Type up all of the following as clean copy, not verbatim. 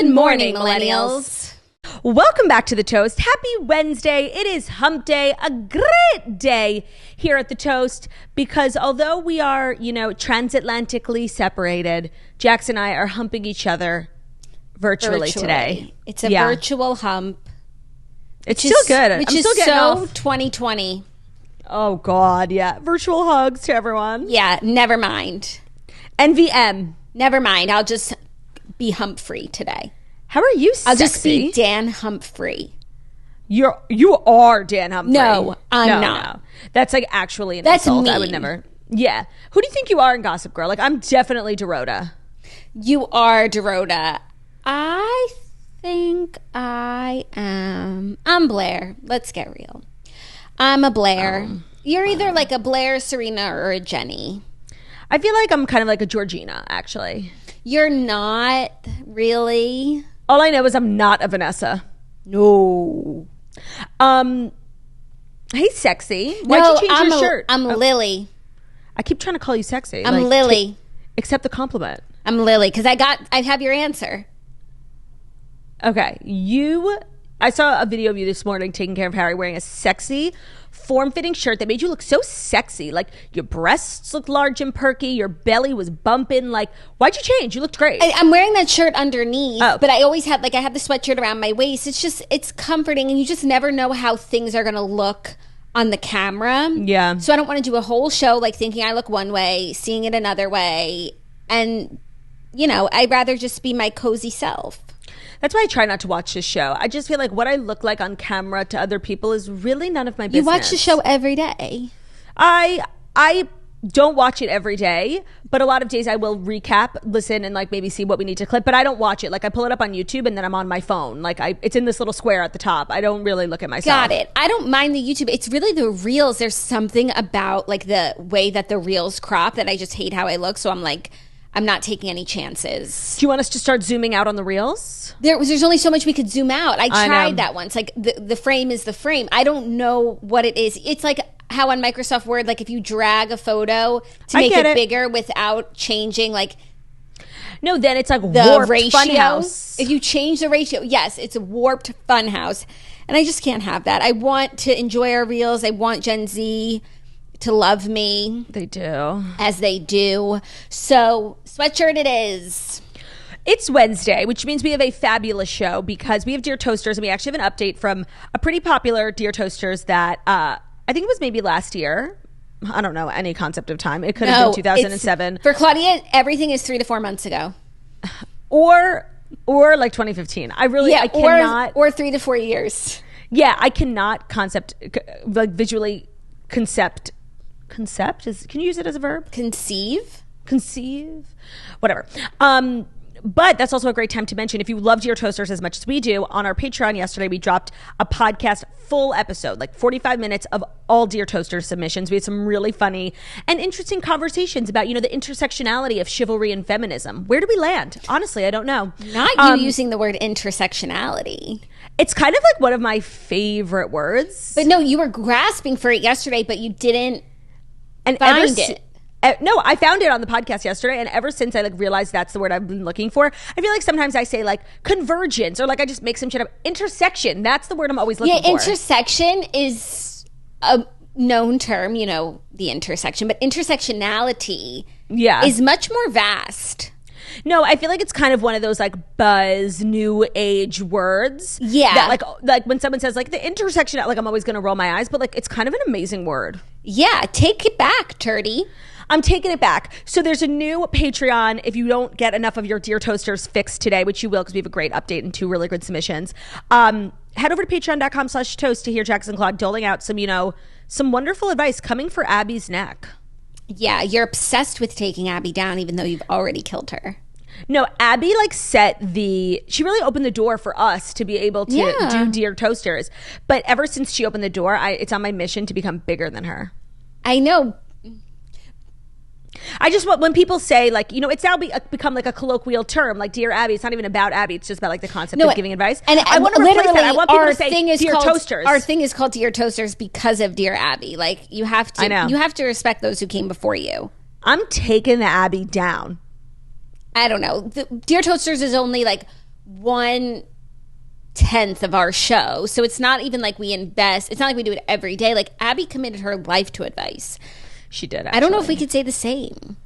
Good morning, millennials. Welcome back to The Toast. Happy Wednesday. It is hump day, a great day here at The Toast, because although we are, transatlantically separated, Jax and I are humping each other virtually today. It's a virtual hump. It's still good. Which is so 2020. Oh, God, yeah. Virtual hugs to everyone. Yeah, never mind. NVM. Never mind. I'll just be hump-free today. How are you, sexy? I'll just be Dan Hump-free. You are Dan Humphrey. No, I'm not. No. That's like actually an That's insult. mean. I would never. Yeah. Who do you think you are in Gossip Girl? Like, I'm definitely Dorota. You are Dorota. I think I am. I'm Blair. Let's get real. I'm a Blair. You're either like a Blair, Serena, or a Jenny. I feel like I'm kind of like a Georgina, actually. You're not really. All I know is I'm not a Vanessa. No. Hey, sexy. Why'd you change your shirt? I'm Lily. I keep trying to call you sexy. I'm Lily. Accept the compliment. I'm Lily because I have your answer. Okay. I saw a video of you this morning taking care of Harry wearing a sexy, form-fitting shirt that made you look so sexy. Like, your breasts looked large and perky. Your belly was bumping. Like, why'd you change? You looked great. I'm wearing that shirt underneath, but I always had, I have the sweatshirt around my waist. It's comforting, and you just never know how things are going to look on the camera. Yeah. So I don't want to do a whole show, thinking I look one way, seeing it another way. And, I'd rather just be my cozy self. That's why I try not to watch this show. I just feel like what I look like on camera to other people is really none of my business. You watch the show every day. I don't watch it every day, but a lot of days I will recap, listen, and maybe see what we need to clip. But I don't watch it. I pull it up on YouTube and then I'm on my phone. It's in this little square at the top. I don't really look at myself. Got it. I don't mind the YouTube. It's really the reels. There's something about the way that the reels crop that I just hate how I look. So I'm not taking any chances. Do you want us to start zooming out on the reels? There's only so much we could zoom out. I tried that once. The frame is the frame. I don't know what it is. It's like how on Microsoft Word, if you drag a photo to make it bigger without changing, No, then it's the warped ratio. Funhouse. If you change the ratio, yes, it's a warped Funhouse. And I just can't have that. I want to enjoy our reels. I want Gen Z to love me. They do. As they do. So, sweatshirt it is. It's Wednesday, which means we have a fabulous show because we have Dear Toasters, and we actually have an update from a pretty popular Dear Toasters that I think it was maybe last year. I don't know any concept of time. It could have been 2007. For Claudia, everything is 3 to 4 months ago. Or 2015. I cannot. Or 3 to 4 years. Yeah, I cannot visually concept. Concept can you use it as a verb? Conceive, whatever. But that's also a great time to mention, if you love Dear Toasters as much as we do, on our Patreon yesterday we dropped a podcast full episode, 45 minutes of all Dear Toasters submissions. We had some really funny and interesting conversations about the intersectionality of chivalry and feminism. Where do we land? Honestly, I don't know. Not you using the word intersectionality. It's kind of one of my favorite words. But no, you were grasping for it yesterday, but you didn't find it. No, I found it on the podcast yesterday, and ever since I realized that's the word I've been looking for, I feel like sometimes I say convergence, or I just make some shit up. Intersection, that's the word I'm always looking for. Yeah, intersection is a known term, the intersection, but intersectionality is much more vast. No, I feel like it's kind of one of those buzz new age words. Yeah. That when someone says the intersection, I'm always going to roll my eyes, but it's kind of an amazing word. Yeah, take it back, Turdy. I'm taking it back. So there's a new Patreon. If you don't get enough of your Dear Toasters fix today, which you will because we have a great update and 2 really good submissions, head over to patreon.com/toast to hear Jax and Claude doling out some wonderful advice coming for Abby's neck. Yeah, you're obsessed with taking Abby down even though you've already killed her. No, Abby she really opened the door for us to be able to do Dear Toasters. But ever since she opened the door, it's on my mission to become bigger than her. I know. I just want, when people say it's now become a colloquial term, Dear Abby. It's not even about Abby. It's just about the concept of giving advice. And I want to replace that. I want people to say Dear called, Toasters. Our thing is called Dear Toasters because of Dear Abby. You have to. I know. You have to respect those who came before you. I'm taking the Abby down. I don't know. Dear Toasters is only 1/10 of our show. So it's not even like we invest. It's not like we do it every day. Like Abby committed her life to advice. She did, actually. I don't know if we could say the same.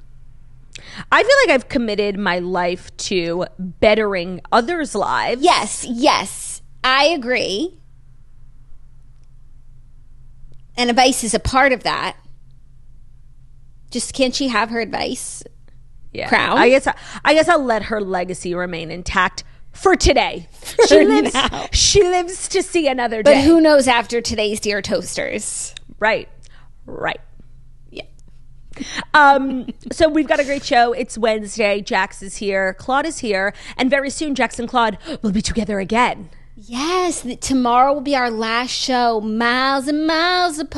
I feel like I've committed my life to bettering others' lives. Yes. I agree. And advice is a part of that. Just can't she have her advice crown? I guess I'll let her legacy remain intact for today. She lives to see another day. But who knows after today's Dear Toasters? Right. Yeah. So we've got a great show. It's Wednesday. Jax is here. Claude is here. And very soon, Jax and Claude will be together again. Yes. Tomorrow will be our last show. Miles and miles apart.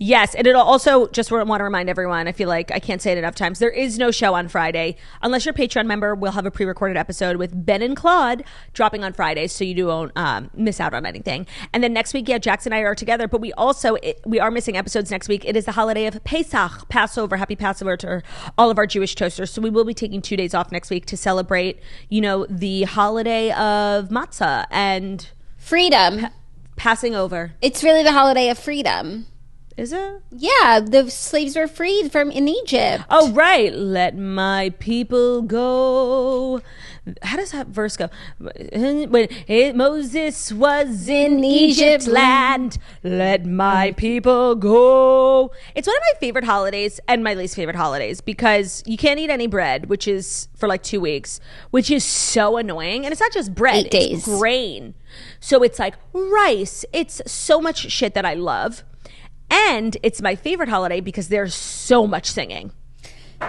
Yes, and it'll also, just want to remind everyone, I feel like I can't say it enough times, there is no show on Friday. Unless you're a Patreon member, we'll have a pre-recorded episode with Ben and Claude dropping on Fridays, so you won't miss out on anything. And then next week, Jax and I are together, but we are missing episodes next week. It is the holiday of Pesach, Passover. Happy Passover to all of our Jewish toasters. So we will be taking 2 days off next week to celebrate, the holiday of matzah and freedom. Passing over. It's really the holiday of freedom. Is it? Yeah, the slaves were freed in Egypt. Oh, right. Let my people go. How does that verse go? When Moses was in Egypt land, let my people go. It's one of my favorite holidays and my least favorite holidays because you can't eat any bread, which is for like 2 weeks, which is so annoying. And it's not just bread, 8 days. It's grain. So it's like rice. It's so much shit that I love. And it's my favorite holiday because there's so much singing.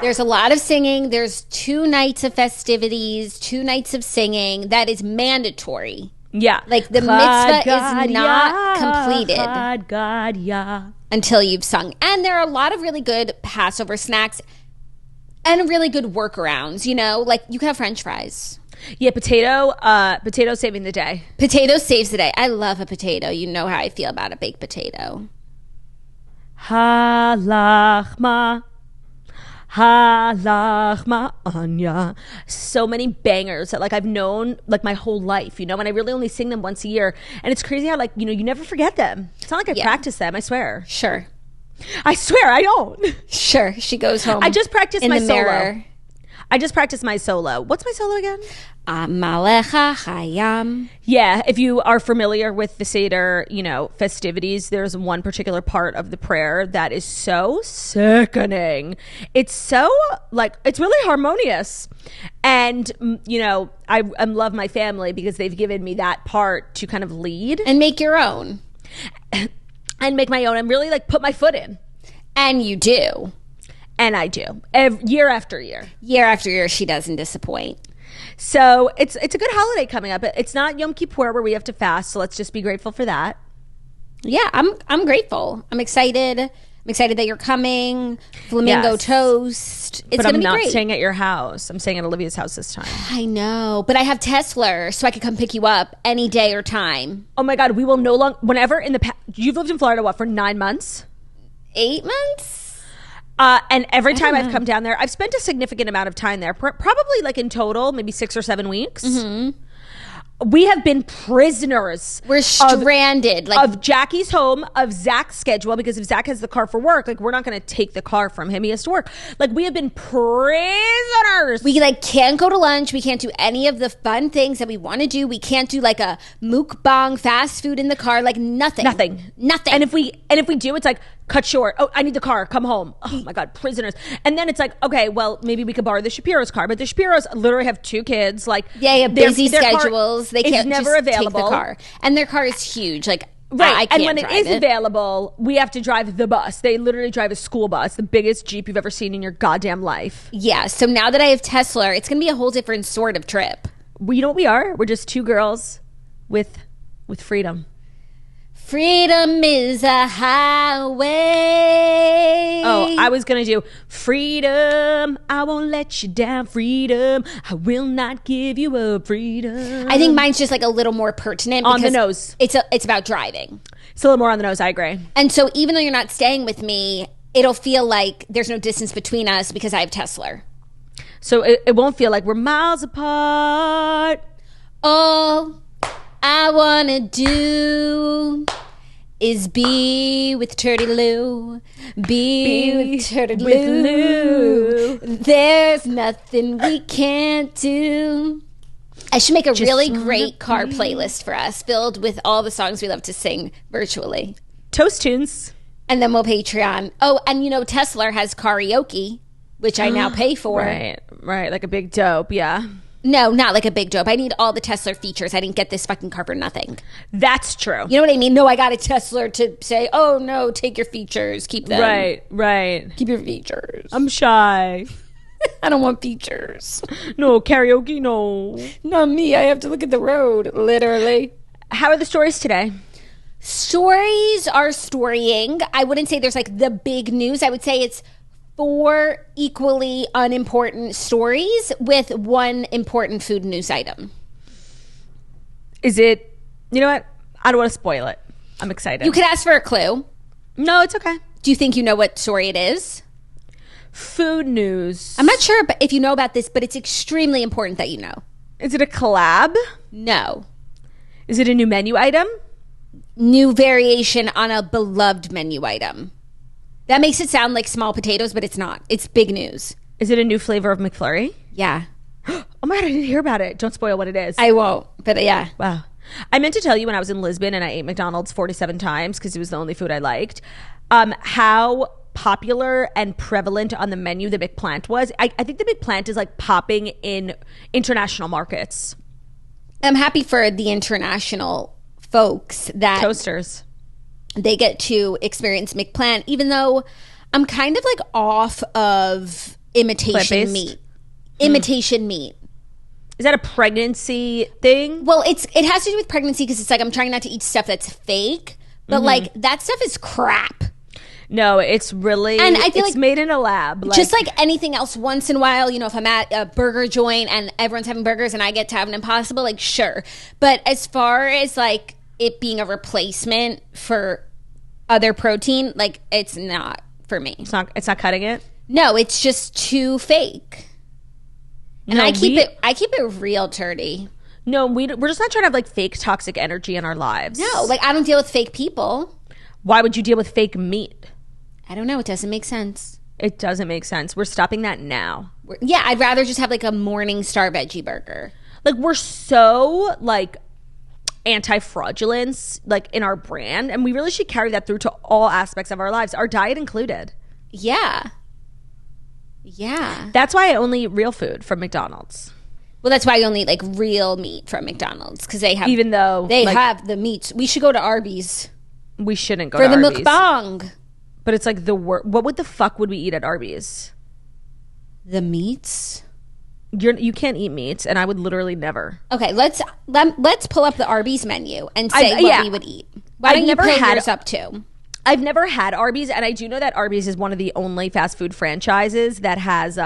There's a lot of singing. There's 2 nights of festivities, 2 nights of singing. That is mandatory. Yeah. Like the mitzvah is not completed until you've sung. And there are a lot of really good Passover snacks and really good workarounds, like you can have French fries. Yeah, potato saving the day. Potato saves the day. I love a potato. You know how I feel about a baked potato. Halachma Anya. So many bangers that I've known my whole life, and I really only sing them once a year. And it's crazy how you never forget them. It's not like I practice them, I swear. Sure. I swear I don't. Sure. She goes home. I just practiced my solo. Mirror. I just practiced my solo. What's my solo again? Amalecha Chayam. Yeah, if you are familiar with the Seder, festivities, there's one particular part of the prayer that is so sickening. It's so, it's really harmonious. And, I love my family because they've given me that part to kind of lead. And make your own. And make my own and really, put my foot in. And you do. And I do. Year after year. Year after year, she doesn't disappoint. So it's a good holiday coming up. It's not Yom Kippur where we have to fast, so let's just be grateful for that. Yeah, I'm grateful. I'm excited. I'm excited that you're coming. Flamingo toast. It's going to be great. But I'm not staying at your house. I'm staying at Olivia's house this time. I know, but I have Tesla, so I could come pick you up any day or time. Oh my God, we will no longer, whenever in the past, you've lived in Florida, for 9 months? 8 months? And every time I've come down there, I've spent a significant amount of time there, probably in total, maybe 6 or 7 weeks. Mm-hmm. We have been prisoners. We're stranded. Of Jackie's home, of Zach's schedule, because if Zach has the car for work, we're not going to take the car from him. He has to work. We have been prisoners. We can't go to lunch. We can't do any of the fun things that we want to do. We can't do a mukbang fast food in the car. Nothing. Nothing. And if we do, it's cut short. Oh, I need the car. Come home. Oh my God, prisoners. And then it's okay, well, maybe we could borrow the Shapiro's car, but the Shapiro's literally have 2 kids. Busy schedules. They can't never just available. take the car. And their car is huge. Right. I can't and when it is available, we have to drive the bus. They literally drive a school bus, the biggest Jeep you've ever seen in your goddamn life. Yeah. So now that I have Tesla, it's going to be a whole different sort of trip. You know what we are? We're just 2 girls with freedom. Freedom is a highway. Oh, I was going to do freedom. I won't let you down. Freedom. I will not give you up. Freedom. I think mine's just a little more pertinent. On the nose. It's about driving. It's a little more on the nose. I agree. And so even though you're not staying with me, it'll feel like there's no distance between us because I have Tesla. So it won't feel like we're miles apart. All I wanna do is be with Turdy Lou. Be with Turdy Lou. There's nothing we can't do. I should make a really great car playlist for us filled with all the songs we love to sing virtually. Toast tunes. And then we'll Patreon. Oh, and Tesla has karaoke, which I now pay for. Right. Like a big dope, yeah. No, not like a big dope. I need all the Tesla features. I didn't get this fucking car for nothing. That's true. You know what I mean? No, I got a Tesla to say, oh, no, take your features. Keep them. Right. Keep your features. I'm shy. I don't want features. No, karaoke, no. Not me. I have to look at the road, literally. How are the stories today? Stories are storying. I wouldn't say there's like the big news. I would say it's 4 equally unimportant stories with 1 important food news item. Is it, you know what? I don't want to spoil it. I'm excited. You could ask for a clue. No, it's okay. Do you think you know what story it is? Food news. I'm not sure if you know about this, but it's extremely important that you know. Is it a collab? No. Is it a new menu item? New variation on a beloved menu item. That makes it sound like small potatoes, but it's not. It's big news. Is it a new flavor of McFlurry? Yeah. Oh my God, I didn't hear about it. Don't spoil what it is. I won't, but yeah. Wow. I meant to tell you when I was in Lisbon and I ate McDonald's 47 times because it was the only food I liked, how popular and prevalent on the menu the McPlant was. I think the McPlant is like popping in international markets. I'm happy for the international folks that toasters, they get to experience McPlant, even though I'm kind of like off of imitation plant-based meat. Imitation meat. Is that a pregnancy thing? Well, it has to do with pregnancy because it's like I'm trying not to eat stuff that's fake, but like that stuff is crap. No, it's really, and I feel it's made in a lab. Just like anything else, once in a while, if I'm at a burger joint and everyone's having burgers and I get to have an Impossible, like sure. But as far as like it being a replacement for other protein, like it's not for me. It's not cutting it? No, it's just too fake. And no, I keep it real turdy. No, we're just not trying to have like fake toxic energy in our lives. No, like I don't deal with fake people. Why would you deal with fake meat? I don't know. It doesn't make sense. It doesn't make sense. We're stopping that now. Yeah, I'd rather just have like a Morningstar veggie burger. Like we're so like anti-fraudulence like in our brand, and we really should carry that through to all aspects of our lives, our diet included. Yeah. That's why I only eat real food from McDonald's. Well, that's why I only eat like real meat from McDonald's because they have, even though they have the meats. We should go to Arby's. We shouldn't go for to the Arby's. mukbang. But it's like what would the fuck would we eat at Arby's? The meats? You can't eat meats, and I would literally never. Okay, let's pull up the Arby's menu and say what we would eat. Why don't you pull yours up too? I've never had Arby's, and I do know that Arby's is one of the only fast food franchises that has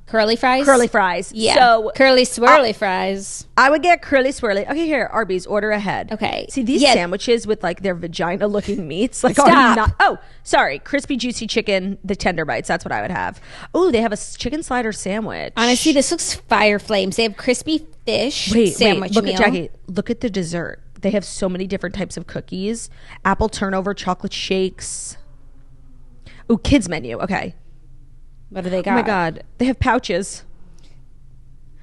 curly fries. Curly fries, yeah. So curly swirly fries. I would get curly swirly. Okay, here Arby's, order ahead. Okay, see these sandwiches with like their vagina looking meats, like are not. Oh, sorry, crispy juicy chicken, the tender bites. That's what I would have. Oh, they have a chicken slider sandwich. Honestly, this looks fire flames. They have crispy fish sandwich. Look meal. at Jackie. Look at the dessert. They have so many different types of cookies. Apple turnover, chocolate shakes. Ooh, kids menu. Okay. What do they got? Oh my God. They have pouches.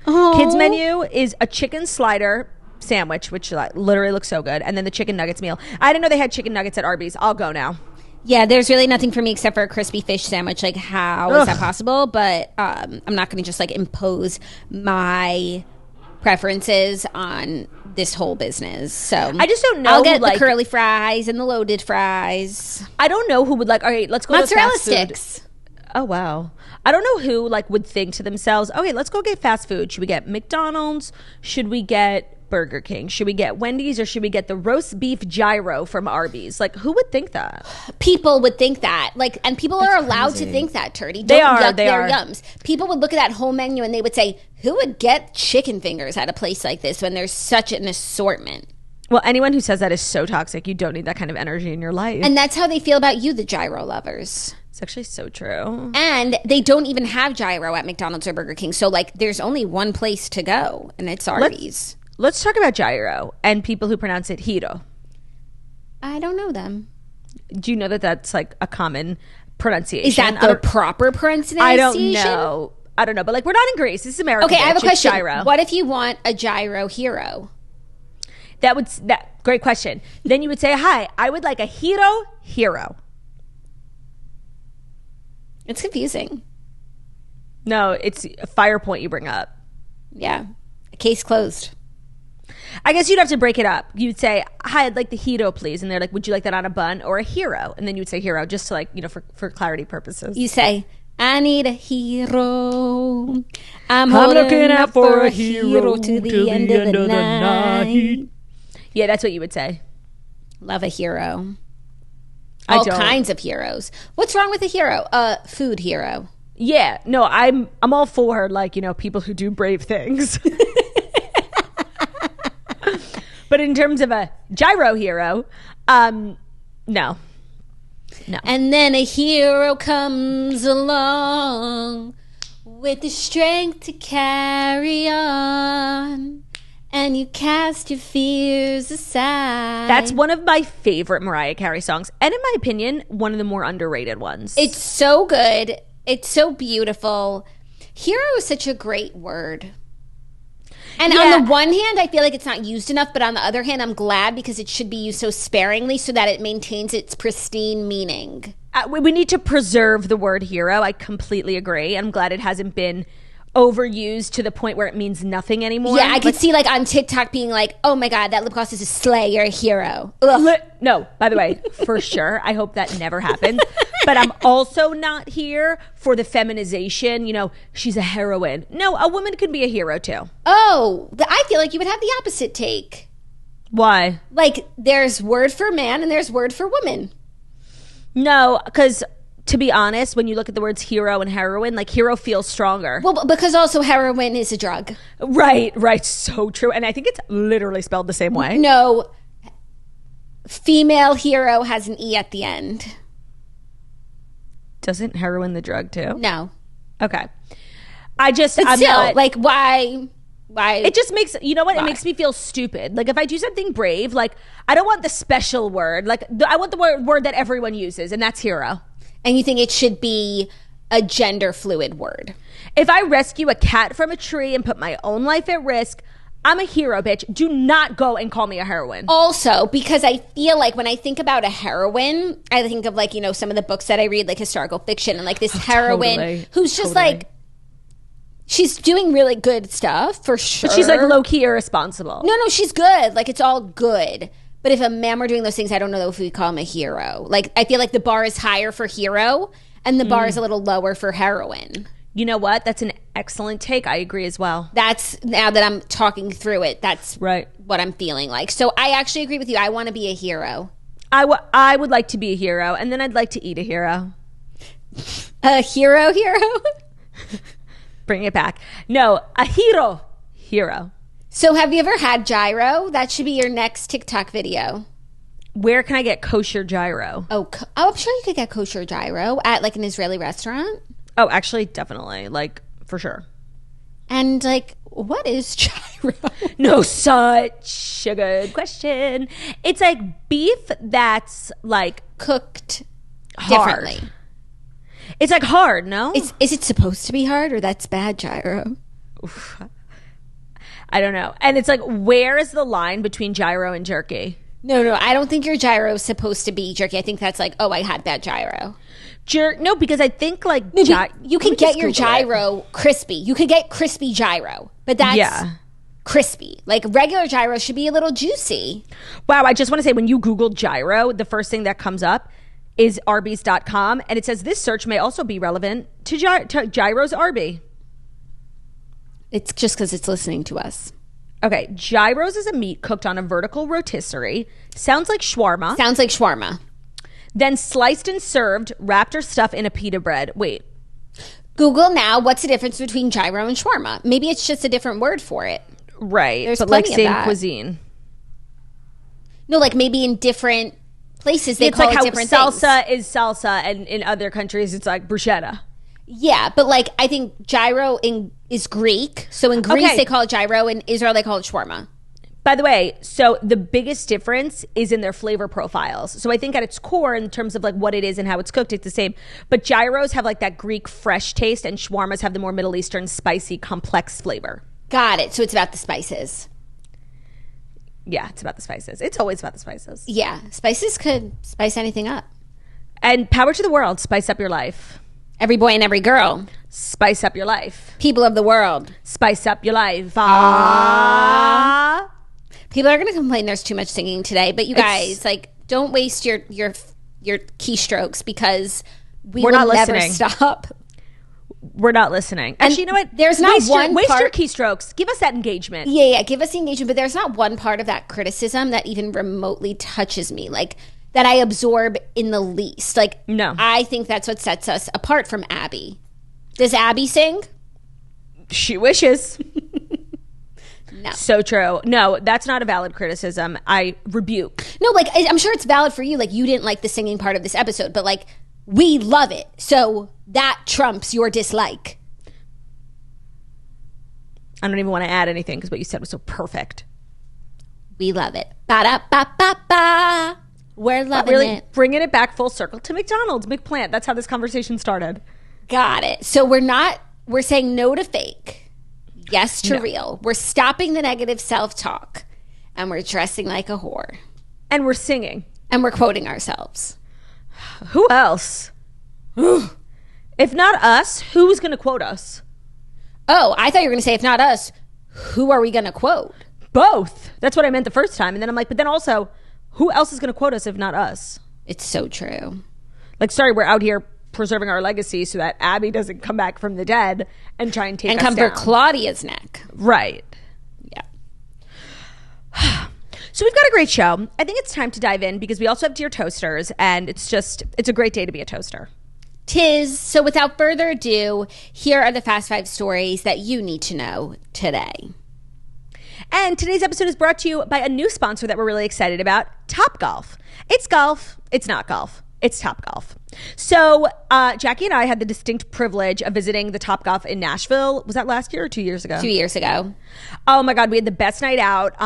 Oh. Kids menu is a chicken slider sandwich, which like, literally looks so good. And then the chicken nuggets meal. I didn't know they had chicken nuggets at Arby's. I'll go now. Yeah, there's really nothing for me except for a crispy fish sandwich. Like, how is that possible? But I'm not going to just like impose my preferences on this whole business. So I just don't know. I'll get the curly fries and the loaded fries. I don't know who would like. All right, let's go mozzarella to fast sticks. Food. Oh wow. I don't know who like would think to themselves, okay, let's go get fast food. Should we get McDonald's? Should we get Burger King? Should we get Wendy's, or should we get the roast beef gyro from Arby's? Like, who would think that? People would think that. Like, and people are allowed to think that, Turdy. They are. Yuck their yums. People would look at that whole menu and they would say, who would get chicken fingers at a place like this when there's such an assortment? Well, anyone who says that is so toxic. You don't need that kind of energy in your life. And that's how they feel about you, the gyro lovers. It's actually so true. And they don't even have gyro at McDonald's or Burger King. So, like, there's only one place to go, and it's Arby's. Let's talk about gyro and people who pronounce it hiro. I don't know them. Do you know that that's, like, a common pronunciation? Is that the proper pronunciation? I don't know. But, like, we're not in Greece. This is America. Okay, I have a question. Gyro. What if you want a gyro hero? Great question. Then you would say, hi, I would like a hero. It's confusing. No, it's a fire point you bring up. Yeah. Case closed. I guess you'd have to break it up. You'd say, hi, I'd like the hero, please. And they're like, would you like that on a bun or a hero? And then you would say hero just to, like, you know, for clarity purposes. You say, I need a hero. I'm looking out for a hero to the end of the night. Yeah, that's what you would say. Love a hero. All kinds of heroes. What's wrong with a hero? A food hero. Yeah, no, I'm all for, like, you know, people who do brave things. But in terms of a gyro hero, no. And then a hero comes along with the strength to carry on, and you cast your fears aside. That's one of my favorite Mariah Carey songs, and in my opinion, one of the more underrated ones. It's so good. It's so beautiful. Hero is such a great word. And on the one hand, I feel like it's not used enough, but on the other hand, I'm glad because it should be used so sparingly so that it maintains its pristine meaning. We need to preserve the word hero. I completely agree. I'm glad it hasn't been overused to the point where it means nothing anymore. Yeah, I could see, like, on TikTok being like, oh my God, that lip gloss is a slay, you're a hero. No, by the way, for sure. I hope that never happens. But I'm also not here for the feminization, you know, she's a heroine. No, a woman can be a hero too. Oh, I feel like you would have the opposite take. Why? Like, there's word for man and there's word for woman. No, because to be honest, when you look at the words hero and heroine, like, hero feels stronger. Well, because also heroin is a drug. Right. So true. And I think it's literally spelled the same way. No. Female hero has an E at the end. Doesn't heroin the drug too? No. Okay. I'm still, like, why? It just makes, you know what? Why? It makes me feel stupid. Like, if I do something brave, like, I don't want the special word. Like, I want the word that everyone uses, and that's hero. And you think it should be a gender fluid word? If I rescue a cat from a tree and put my own life at risk, I'm a hero, bitch. Do not go and call me a heroine. Also, because I feel like when I think about a heroine, I think of, like, you know, some of the books that I read, like historical fiction, and, like, this heroine who's just like, she's doing really good stuff, for sure. But she's, like, low-key irresponsible. No, she's good. Like, it's all good. But if a man were doing those things, I don't know if we call him a hero. Like, I feel like the bar is higher for hero, and the bar is a little lower for heroine. You know what? That's an excellent take. I agree as well. That's, now that I'm talking through it, that's right. What I'm feeling like. So I actually agree with you. I want to be a hero. I would like to be a hero, and then I'd like to eat a hero. A hero? Bring it back. No, a hero. So have you ever had gyro? That should be your next TikTok video. Where can I get kosher gyro? Oh, I'm sure you could get kosher gyro at, like, an Israeli restaurant. Oh, actually, definitely. Like, for sure. And, like, what is gyro? No, such a good question. It's like beef that's, like, cooked hard. Differently. It's, like, hard, no? Is it supposed to be hard, or that's bad gyro? Oof. I don't know. And it's like, where is the line between gyro and jerky? No, I don't think your gyro is supposed to be jerky. I think that's like, oh, I had bad gyro. No, because I think, like, you can get your gyro crispy. You could get crispy gyro, but that's crispy. Like, regular gyro should be a little juicy. Wow, I just want to say, when you Google gyro, the first thing that comes up is Arby's.com, and it says this search may also be relevant to Gyro's Arby. It's just because it's listening to us. Okay, gyros is a meat cooked on a vertical rotisserie. Sounds like shawarma. Then sliced and served, wrapped or stuffed in a pita bread. Wait. Google now, what's the difference between gyro and shawarma? Maybe it's just a different word for it. Right. There's but, plenty like, same of that. cuisine. No, like, maybe in different places they it's call like it how different salsa things. is salsa, and in other countries it's like bruschetta. Yeah, but like I think gyro is Greek. So in Greece Okay. they call it gyro. In Israel they call it shawarma. By the way, so the biggest difference is in their flavor profiles. So I think at its core, in terms of like what it is and how it's cooked, it's the same. But gyros have like that Greek fresh taste, and shawarmas have the more Middle Eastern spicy complex flavor. Got it. So it's about the spices. Yeah, it's about the spices. It's always about the spices. Yeah, spices could spice anything up. And power to the world. Spice up your life. Every boy and every girl. Spice up your life. People of the world. Spice up your life. Ah. People are going to complain there's too much singing today, but you guys, like, don't waste your keystrokes because we're not never listening. stop. We're not listening. Actually, you know what? There's not waste one waste part- your keystrokes. Give us that engagement. Yeah, give us the engagement, but there's not one part of that criticism that even remotely touches me, like, that I absorb in the least. Like, No. I think that's what sets us apart from Abby. Does Abby sing? She wishes. No. So true. No, that's not a valid criticism. I rebuke. No, like, I'm sure it's valid for you. Like, you didn't like the singing part of this episode, but, like, we love it. So that trumps your dislike. I don't even want to add anything because what you said was so perfect. We love it. Ba-da-ba-ba-ba. We're loving Really it. bringing it back full circle to McDonald's, McPlant. That's how this conversation started. Got it. So we're saying no to fake. Yes to real. We're stopping the negative self-talk. And we're dressing like a whore. And we're singing. And we're quoting ourselves. Who else? If not us, who's going to quote us? Oh, I thought you were going to say, if not us, who are we going to quote? Both. That's what I meant the first time. And then I'm like, but then also, who else is going to quote us if not us? It's so true. Like, sorry, we're out here preserving our legacy so that Abby doesn't come back from the dead and try and take And us come down. for Claudia's neck. Right. Yeah. So we've got a great show. I think it's time to dive in because we also have Dear Toasters, and it's a great day to be a toaster. Tis. So without further ado, here are the Fast Five stories that you need to know today. And today's episode is brought to you by a new sponsor that we're really excited about, Topgolf. It's golf. It's not golf. It's Topgolf. So Jackie and I had the distinct privilege of visiting the Topgolf in Nashville. Was that last year or 2 years ago? 2 years ago. Oh my God, we had the best night out.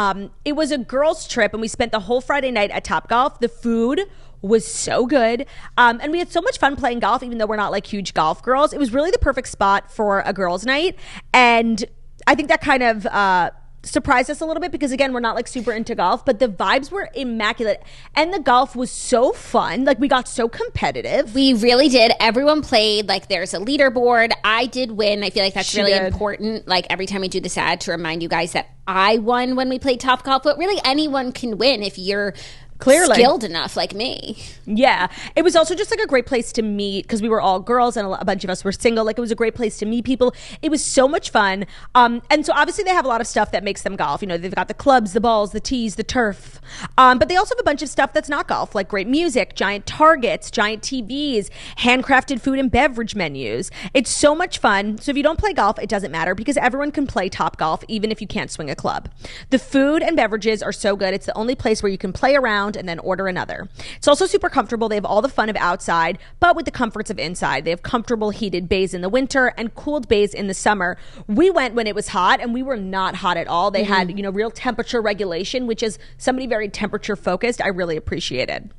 It was a girls' trip, and we spent the whole Friday night at Topgolf. The food was so good. And we had so much fun playing golf, even though we're not like huge golf girls. It was really the perfect spot for a girls' night. And I think that kind of surprised us a little bit because, again, we're not like super into golf, but the vibes were immaculate. And the golf was so fun. Like, we got so competitive. We really did. Everyone played. Like, there's a leaderboard. I did win. I feel like that's She really did. important. Like, every time we do this ad to remind you guys that I won when we played Topgolf. But really, anyone can win if you're Clearly skilled enough like me. Yeah. It was also just like a great place to meet because we were all girls and a bunch of us were single. Like, it was a great place to meet people. It was so much fun. And so obviously they have a lot of stuff that makes them golf. You know, they've got the clubs, the balls, the tees, the turf. But they also have a bunch of stuff that's not golf, like great music, giant targets, giant TVs, handcrafted food and beverage menus. It's so much fun. So if you don't play golf, it doesn't matter because everyone can play Topgolf even if you can't swing a club. The food and beverages are so good. It's the only place where you can play around and then order another. It's also super comfortable. They have all the fun of outside, but with the comforts of inside. They have comfortable heated bays in the winter and cooled bays in the summer. We went when it was hot and we were not hot at all. They had, you know, real temperature regulation, which is somebody very temperature focused. I really appreciated.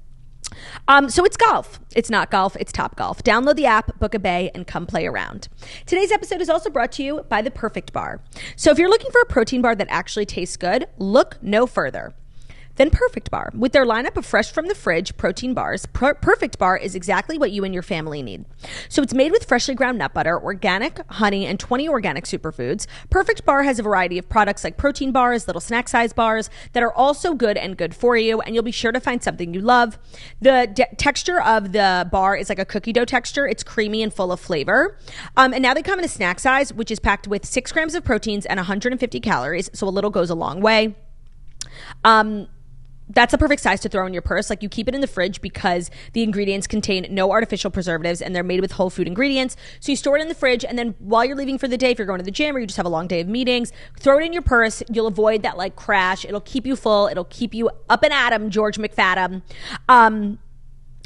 So it's golf. It's not golf. It's Topgolf. Download the app, book a bay, and come play around. Today's episode is also brought to you by The Perfect Bar. So if you're looking for a protein bar that actually tastes good, look no further than Perfect Bar. With their lineup of fresh from the fridge protein bars, Perfect Bar is exactly what you and your family need. So it's made with freshly ground nut butter, organic honey, and 20 organic superfoods. Perfect Bar has a variety of products like protein bars, little snack size bars that are also good and good for you, and you'll be sure to find something you love. The texture of the bar is like a cookie dough texture. It's creamy and full of flavor. And now they come in a snack size, which is packed with 6 grams of proteins and 150 calories, so a little goes a long way. that's a perfect size to throw in your purse. Like, you keep it in the fridge because the ingredients contain no artificial preservatives and they're made with whole food ingredients. So you store it in the fridge, and then while you're leaving for the day, if you're going to the gym or you just have a long day of meetings, throw it in your purse. You'll avoid that like crash. It'll keep you full. It'll keep you up and at 'em, George McFadden. And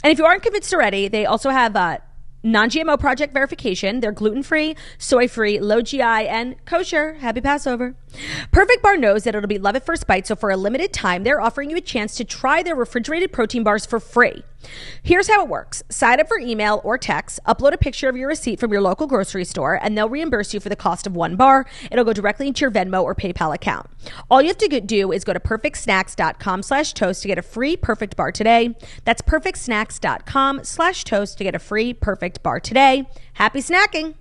if you aren't convinced already, they also have non-GMO project verification. They're gluten-free, soy-free, low GI, and kosher. Happy Passover. Perfect Bar knows that it'll be love at first bite, so for a limited time, they're offering you a chance to try their refrigerated protein bars for free. Here's how it works. Sign up for email or text, upload a picture of your receipt from your local grocery store, and they'll reimburse you for the cost of one bar. It'll go directly into your Venmo or PayPal account. All you have to do is go to perfectsnacks.com/toast to get a free Perfect Bar today. That's perfectsnacks.com/toast to get a free Perfect Bar today. Happy snacking.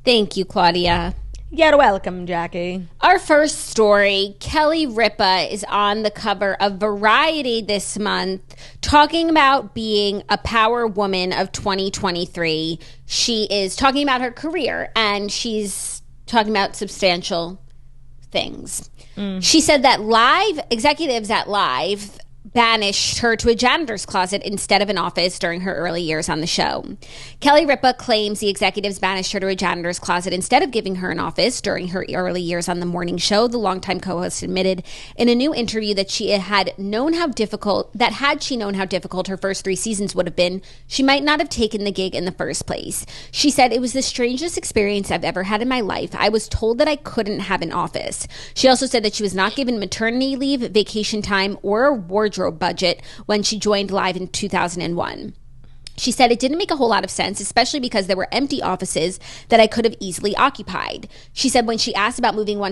Thank you, Claudia. You're welcome, Jackie. Our first story, Kelly Ripa is on the cover of Variety this month talking about being a power woman of 2023. She is talking about her career, and she's talking about substantial things. She said that executives at Live banished her to a janitor's closet instead of an office during her early years on the show. Kelly Ripa claims the executives banished her to a janitor's closet instead of giving her an office during her early years on the morning show. The longtime co-host admitted in a new interview that had she known how difficult her first 3 seasons would have been, she might not have taken the gig in the first place. She said, "It was the strangest experience I've ever had in my life. I was told that I couldn't have an office." She also said that she was not given maternity leave, vacation time, or a wardrobe budget when she joined Live in 2001. She said it didn't make a whole lot of sense, especially because there were empty offices that I could have easily occupied. She said when she asked about moving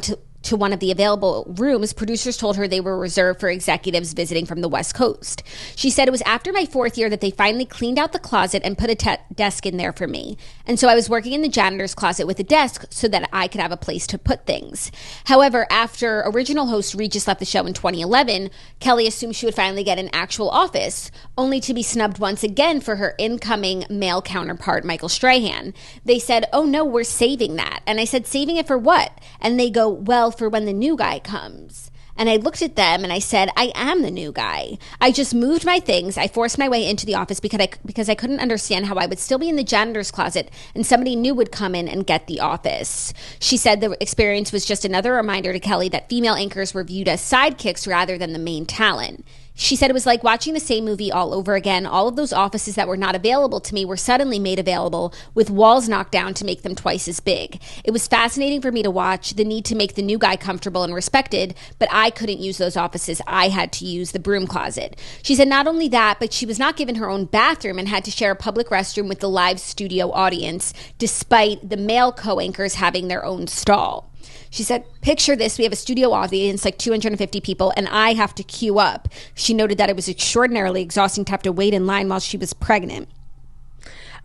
to one of the available rooms, producers told her they were reserved for executives visiting from the West Coast. She said, "It was after my 4th year that they finally cleaned out the closet and put a desk in there for me. And so I was working in the janitor's closet with a desk so that I could have a place to put things." However, after original host Regis left the show in 2011, Kelly assumed she would finally get an actual office, only to be snubbed once again for her incoming male counterpart, Michael Strahan. They said, "Oh no, we're saving that." And I said, "Saving it for what?" And they go, "Well, for when the new guy comes." And I looked at them and I said, "I am the new guy. I just moved my things. I forced my way into the office because I couldn't understand how I would still be in the janitor's closet and somebody new would come in and get the office." She said the experience was just another reminder to Kelly that female anchors were viewed as sidekicks rather than the main talent. She said it was like watching the same movie all over again. All of those offices that were not available to me were suddenly made available with walls knocked down to make them twice as big. It was fascinating for me to watch the need to make the new guy comfortable and respected, but I couldn't use those offices. I had to use the broom closet. She said not only that, but she was not given her own bathroom and had to share a public restroom with the Live studio audience, despite the male co-anchors having their own stall. She said, "Picture this, we have a studio audience, like 250 people, and I have to queue up." She noted that it was extraordinarily exhausting to have to wait in line while she was pregnant.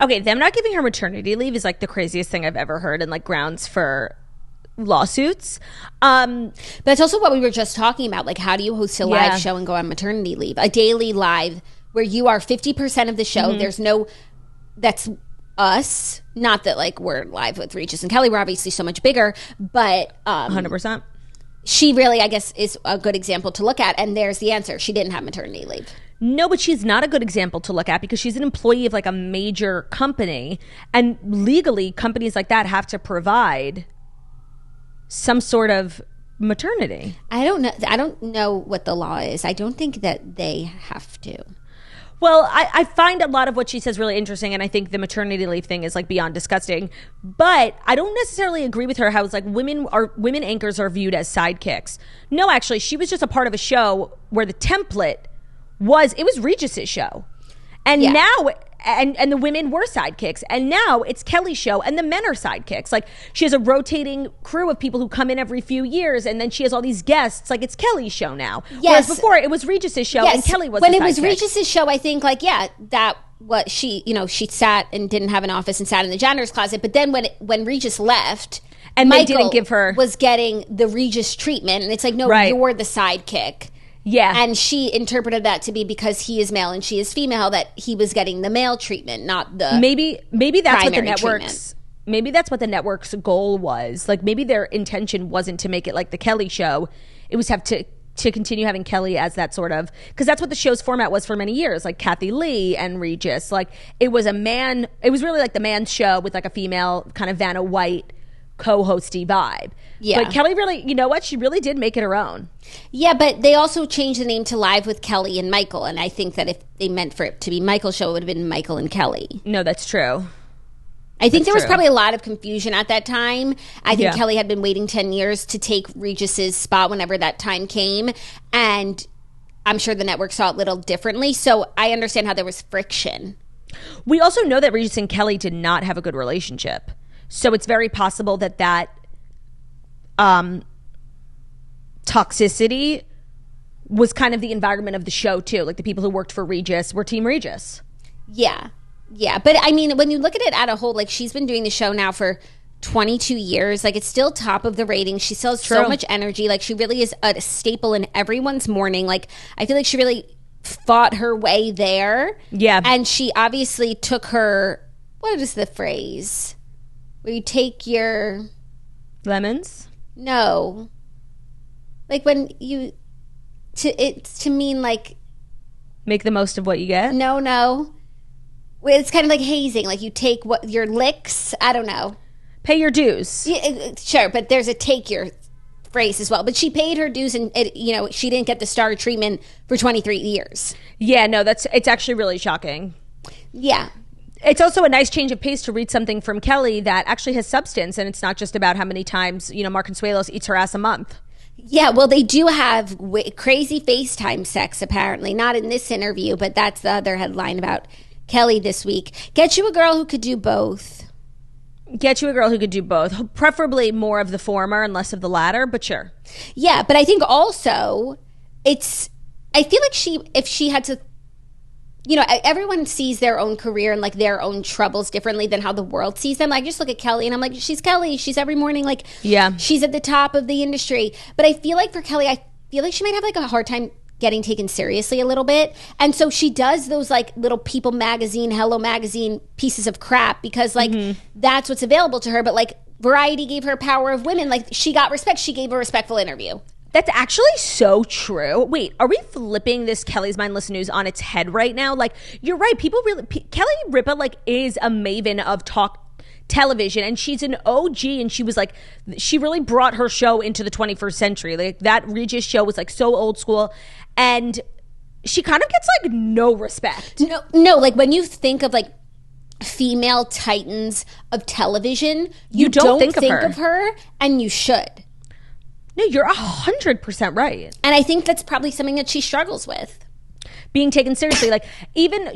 Okay, them not giving her maternity leave is like the craziest thing I've ever heard, and like grounds for lawsuits. But it's also what we were just talking about. Like, how do you host a live show and go on maternity leave? A daily live where you are 50% of the show. There's no, that's us. Not that like we're live with Regis and Kelly. We're obviously so much bigger, but 100%. She really, I guess, is a good example to look at. And there's the answer. She didn't have maternity leave. No, but she's not a good example to look at because she's an employee of like a major company, and legally companies like that have to provide some sort of maternity. I don't know what the law is. I don't think that they have to. Well, I find a lot of what she says really interesting, and I think the maternity leave thing is like beyond disgusting. But I don't necessarily agree with her how it's like women anchors are viewed as sidekicks. No, actually, she was just a part of a show where the template was Regis's show, and now and the women were sidekicks, and now it's Kelly's show and the men are sidekicks. Like, she has a rotating crew of people who come in every few years, and then she has all these guests. Like, it's Kelly's show now. Yes. Whereas before it was Regis's show and Kelly was when the it was sidekick. Regis's show. I think like that what she she sat and didn't have an office and sat in the janitor's closet. But then when Regis left, and Michael they didn't give her was getting the Regis treatment, and it's like, no, you're the sidekick. Yeah. And she interpreted that to be because he is male and she is female, that he was getting the male treatment, not the maybe that's what the network's treatment. Maybe that's what the network's goal was. Like, maybe their intention wasn't to make it like the Kelly show. It was to to continue having Kelly as that sort of, because that's what the show's format was for many years, like Kathy Lee and Regis. Like it was really like the man's show with like a female kind of Vanna White co-hosty vibe. Yeah. But Kelly really, you know what? She really did make it her own. Yeah, but they also changed the name to Live with Kelly and Michael. And I think that if they meant for it to be Michael's show, it would have been Michael and Kelly. No, that's true. I think there was probably a lot of confusion at that time. I think Kelly had been waiting 10 years to take Regis's spot whenever that time came. And I'm sure the network saw it a little differently. So I understand how there was friction. We also know that Regis and Kelly did not have a good relationship. So it's very possible that toxicity was kind of the environment of the show too. Like the people who worked for Regis were Team Regis. Yeah. Yeah, but I mean, when you look at it at a whole, like she's been doing the show now for 22 years. Like it's still top of the ratings. She still has so much energy. Like she really is a staple in everyone's morning. Like I feel like she really fought her way there. Yeah. And she obviously took her, what is the phrase? Where you take your... Lemons? No. Like when you... It's to mean like... Make the most of what you get? No. It's kind of like hazing. Like you take what your licks. I don't know. Pay your dues. Yeah, sure, but there's a take your phrase as well. But she paid her dues, and she didn't get the star treatment for 23 years. Yeah, no, it's actually really shocking. Yeah. It's also a nice change of pace to read something from Kelly that actually has substance, and it's not just about how many times Mark Consuelos eats her ass a month. Yeah, well, they do have crazy FaceTime sex apparently. Not in this interview, but that's the other headline about Kelly this week. Get you a girl who could do both. Get you a girl who could do both. Preferably more of the former and less of the latter, but sure. Yeah, but I think also I feel like if she had to, everyone sees their own career and like their own troubles differently than how the world sees them. I just look at Kelly and I'm like, she's Kelly. She's every morning, like, yeah, she's at the top of the industry. But I feel like for Kelly, I feel like she might have like a hard time getting taken seriously a little bit. And so she does those like little People magazine, Hello magazine pieces of crap because like that's what's available to her. But like Variety gave her Power of Women. Like she got respect. She gave a respectful interview. That's actually so true. Wait, are we flipping this Kelly's Mindless News on its head right now? Like you're right. People really, Kelly Ripa like is a maven of talk television, and she's an OG, and she was like, she really brought her show into the 21st century. Like that Regis show was like so old school, and she kind of gets like no respect. No, like when you think of like female titans of television, you don't think of her, and you should. No, you're 100% right. And I think that's probably something that she struggles with. Being taken seriously. Like even,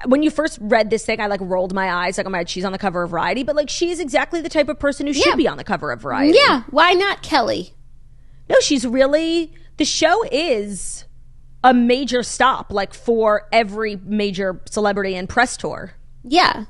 when you first read this thing, I like rolled my eyes like, oh my God, she's on the cover of Variety. But like she's exactly the type of person who should be on the cover of Variety. Yeah, why not Kelly? No, she's really, the show is a major stop like for every major celebrity and press tour. Yeah.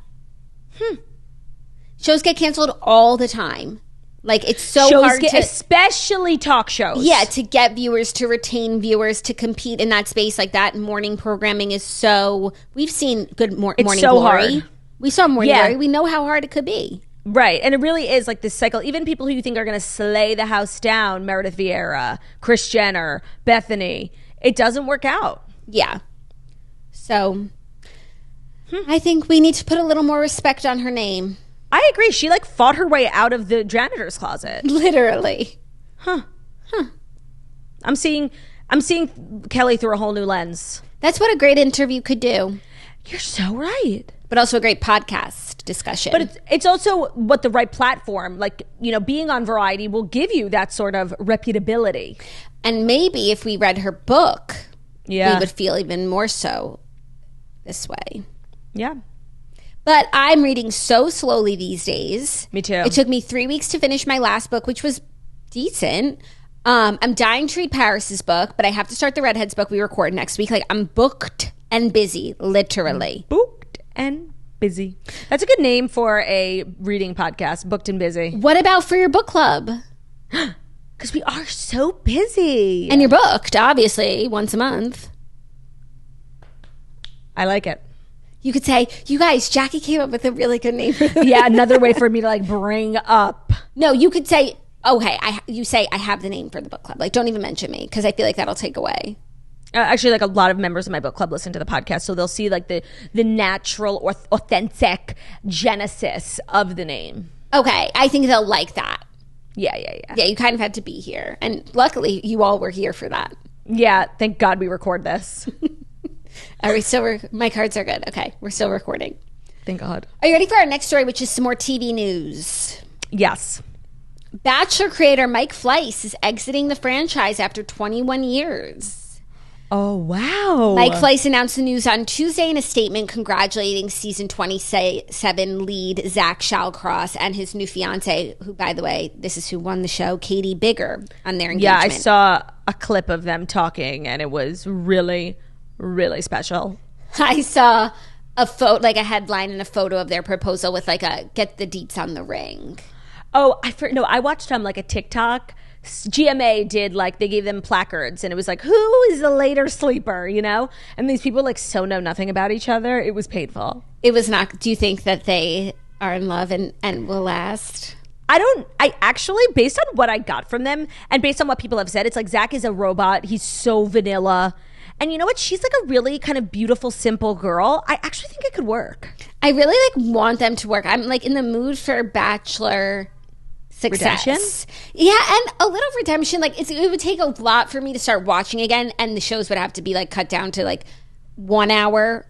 Shows get canceled all the time. Like it's so hard to, especially talk shows. Yeah, to get viewers, to retain viewers, to compete in that space like that. Morning programming is so. We've seen good Morning so Glory. Hard. We saw Morning Glory. We know how hard it could be. Right, and it really is like this cycle. Even people who you think are going to slay the house down, Meredith Vieira, Kris Jenner, Bethany, it doesn't work out. Yeah. So, I think we need to put a little more respect on her name. I agree. She like fought her way out of the janitor's closet. Literally. Huh. I'm seeing Kelly through a whole new lens. That's what a great interview could do. You're so right. But also a great podcast discussion. But it's also what the right platform, like, being on Variety will give you that sort of reputability. And maybe if we read her book, we would feel even more so this way. Yeah. But I'm reading so slowly these days. Me too. It took me 3 weeks to finish my last book, which was decent. I'm dying to read Paris's book, but I have to start the Redheads book we record next week. Like, I'm booked and busy, literally. Booked and busy. That's a good name for a reading podcast, Booked and Busy. What about for your book club? Because we are so busy. And you're booked, obviously, once a month. I like it. You could say, you guys, Jackie came up with a really good name for them. Yeah, another way for me to like bring up. No, you could say, Okay, you say I have the name for the book club. Like, don't even mention me because I feel like that'll take away. Actually, like a lot of members of my book club listen to the podcast, so they'll see like the natural or authentic genesis of the name. Okay, I think they'll like that. Yeah. Yeah, you kind of had to be here, and luckily you all were here for that. Yeah, thank God we record this. Are we still? My cards are good. Okay, we're still recording. Thank God. Are you ready for our next story, which is some more TV news? Yes. Bachelor creator Mike Fleiss is exiting the franchise after 21 years. Oh, wow. Mike Fleiss announced the news on Tuesday in a statement congratulating season 27 lead Zach Shallcross and his new fiance, who, by the way, this is who won the show, Katie Bigger, on their engagement. Yeah, I saw a clip of them talking, and it was really, really special. I saw a photo, like a headline and a photo of their proposal with like a "get the deets on the ring." Oh, I watched like a TikTok. GMA did like, they gave them placards and it was like, who is the later sleeper, you know? And these people like so know nothing about each other. It was painful. It was not. Do you think that they are in love and will last? I actually, based on what I got from them and based on what people have said, it's like Zach is a robot. He's so vanilla. And you know what? She's like a really kind of beautiful, simple girl. I actually think it could work. I really like want them to work. I'm like in the mood for Bachelor success. Redemption? Yeah, and a little redemption. Like it would take a lot for me to start watching again, and the shows would have to be like cut down to like 1 hour,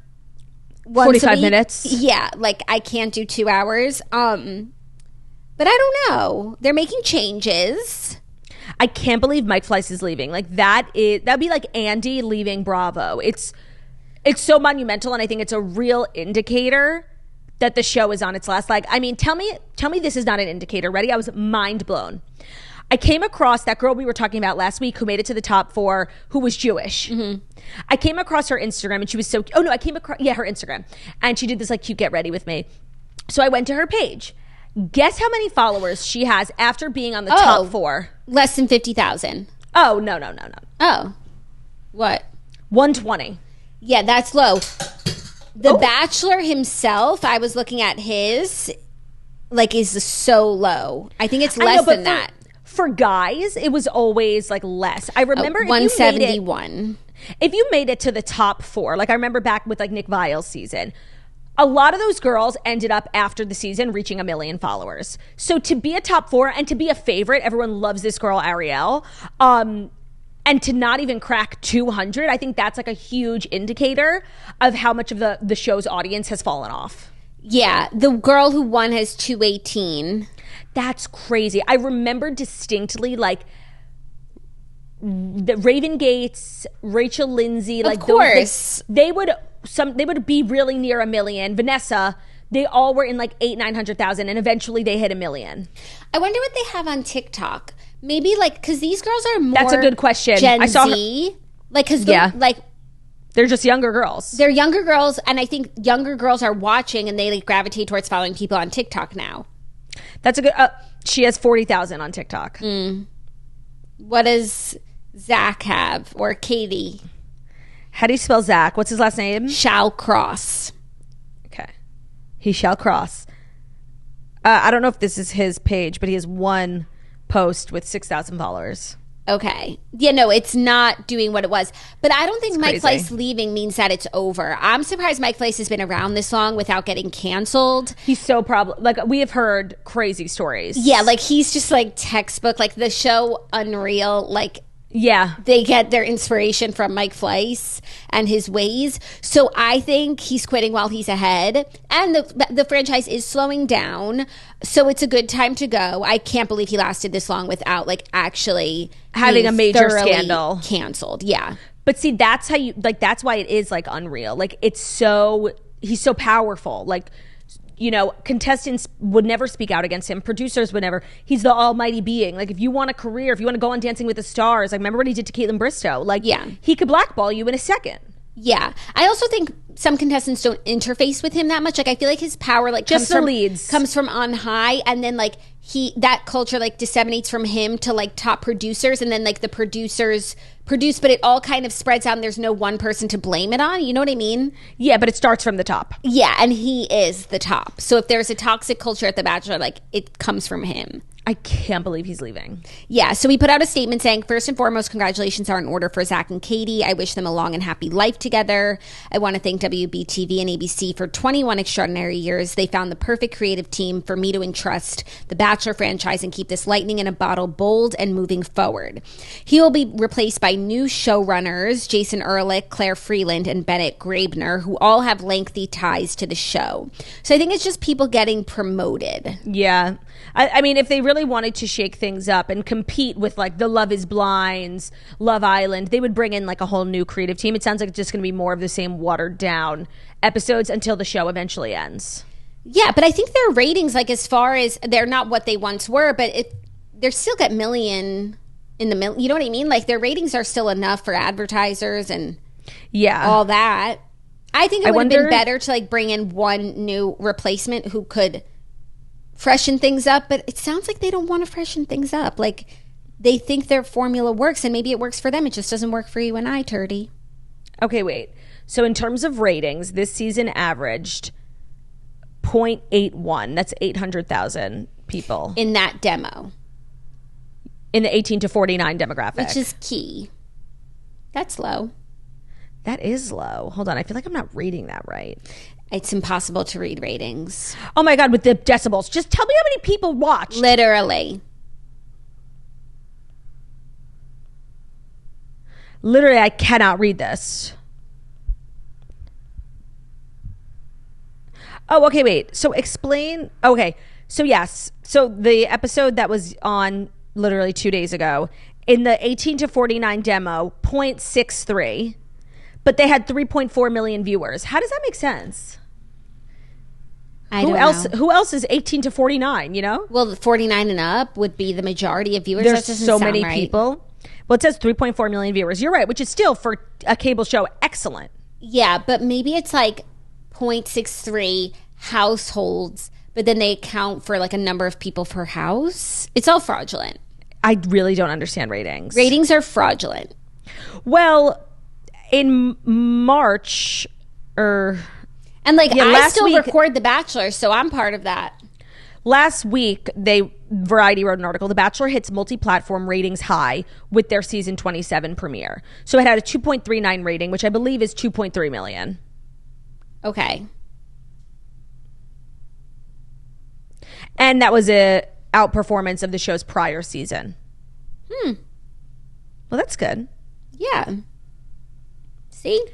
45 minutes. Yeah, like I can't do 2 hours. But I don't know. They're making changes. I can't believe Mike Fleiss is leaving. Like that'd be like Andy leaving Bravo. It's so monumental, and I think it's a real indicator that the show is on its last leg. I mean, tell me this is not an indicator. Ready? I was mind blown. I came across that girl we were talking about last week who made it to the top 4, who was Jewish. Mm-hmm. I came across her Instagram and she was so, her Instagram. And she did this like cute get ready with me. So I went to her page. Guess how many followers she has after being on the top 4? Less than 50,000. Oh, no. Oh. What? 120. Yeah, that's low. The Bachelor himself, I was looking at his, like, is so low. I think it's less than that. For guys, it was always, like, less. I remember 171. If you made it to the top 4, like, I remember back with, like, Nick Viall's season, a lot of those girls ended up after the season reaching 1 million followers. So to be a top 4 and to be a favorite, everyone loves this girl, Ariel, and to not even crack 200, I think that's like a huge indicator of how much of the show's audience has fallen off. Yeah, the girl who won has 218. That's crazy. I remember distinctly like the Raven Gates, Rachel Lindsay, like of course they would be really near 1 million. Vanessa, they all were in like 800,000-900,000, and eventually they hit 1 million. I wonder what they have on TikTok. Maybe like because these girls are more. That's a good question. Gen I saw Z, like because like they're just younger girls. They're younger girls, and I think younger girls are watching, and they like gravitate towards following people on TikTok now. That's a good. She has 40,000 on TikTok. What does Zach have or Katie? How do you spell Zach? What's his last name? Shallcross. Okay, he shall cross. I don't know if this is his page, but he has one post with 6,000 followers. Okay. Yeah, no, it's not doing what it was. But I don't think Mike Fleiss leaving means that it's over. I'm surprised Mike Fleiss has been around this long without getting canceled. He's so like we have heard crazy stories. Yeah, like he's just like textbook, like the show Unreal, like yeah, they get their inspiration from Mike Fleiss and his ways. So I think he's quitting while he's ahead, and the franchise is slowing down. So it's a good time to go. I can't believe he lasted this long without like actually having a major scandal canceled. Yeah, but see, that's how you like. That's why it is like Unreal. Like it's so he's so powerful. Like. You know, contestants would never speak out against him. Producers would never. He's the almighty being. Like, if you want a career, if you want to go on Dancing with the Stars, like, remember what he did to Caitlin Bristow? Like, yeah, he could blackball you in a second. Yeah. I also think some contestants don't interface with him that much. Like I feel like his power like just the leads comes from on high, and then like that culture like disseminates from him to like top producers, and then like the producers produce, but it all kind of spreads out and there's no one person to blame it on. You know what I mean? Yeah, but it starts from the top. Yeah, and he is the top. So if there's a toxic culture at The Bachelor, like it comes from him. I can't believe he's leaving. Yeah, so he put out a statement saying, first and foremost, congratulations are in order for Zach and Katie. I wish them a long and happy life together. I want to thank WBTV and ABC for 21 extraordinary years. They found the perfect creative team for me to entrust the Bachelor franchise and keep this lightning in a bottle bold and moving forward. He will be replaced by new showrunners, Jason Ehrlich, Claire Freeland, and Bennett Grabner, who all have lengthy ties to the show. So I think it's just people getting promoted. Yeah. I mean, if they really wanted to shake things up and compete with like the Love is Blinds, Love Island, they would bring in like a whole new creative team. It sounds like it's just going to be more of the same watered down episodes until the show eventually ends. Yeah, but I think their ratings, like as far as they're not what they once were, but they're still got million in the middle. You know what I mean? Like their ratings are still enough for advertisers and all that. I think it would have been better to like bring in one new replacement who could freshen things up, but it sounds like they don't want to freshen things up. Like they think their formula works, and maybe it works for them. It just doesn't work for you and I, Turdy. Okay, wait. So in terms of ratings, this season averaged 0.81. That's 800,000 people. In that demo. In the 18 to 49 demographic. Which is key. That's low. That is low. Hold on. I feel like I'm not reading that right. It's impossible to read ratings. Oh my God, with the decibels. Just tell me how many people watch. Literally, I cannot read this. Oh, okay, wait. So explain. Okay. So yes. So the episode that was on literally 2 days ago, in the 18 to 49 demo, 0.63. But they had 3.4 million viewers. How does that make sense? Who else is 18 to 49, you know? Well, 49 and up would be the majority of viewers. There's so many people. Well, it says 3.4 million viewers. You're right, which is still, for a cable show, excellent. Yeah, but maybe it's like 0.63 households, but then they account for like a number of people per house. It's all fraudulent. I really don't understand ratings. Ratings are fraudulent. Well, in March, and like I still record The Bachelor, so I'm part of that. Last week, Variety wrote an article. The Bachelor hits multi-platform ratings high with their season 27 premiere. So it had a 2.39 rating, which I believe is 2.3 million. Okay. And that was a outperformance of the show's prior season. Well, that's good. Yeah. See?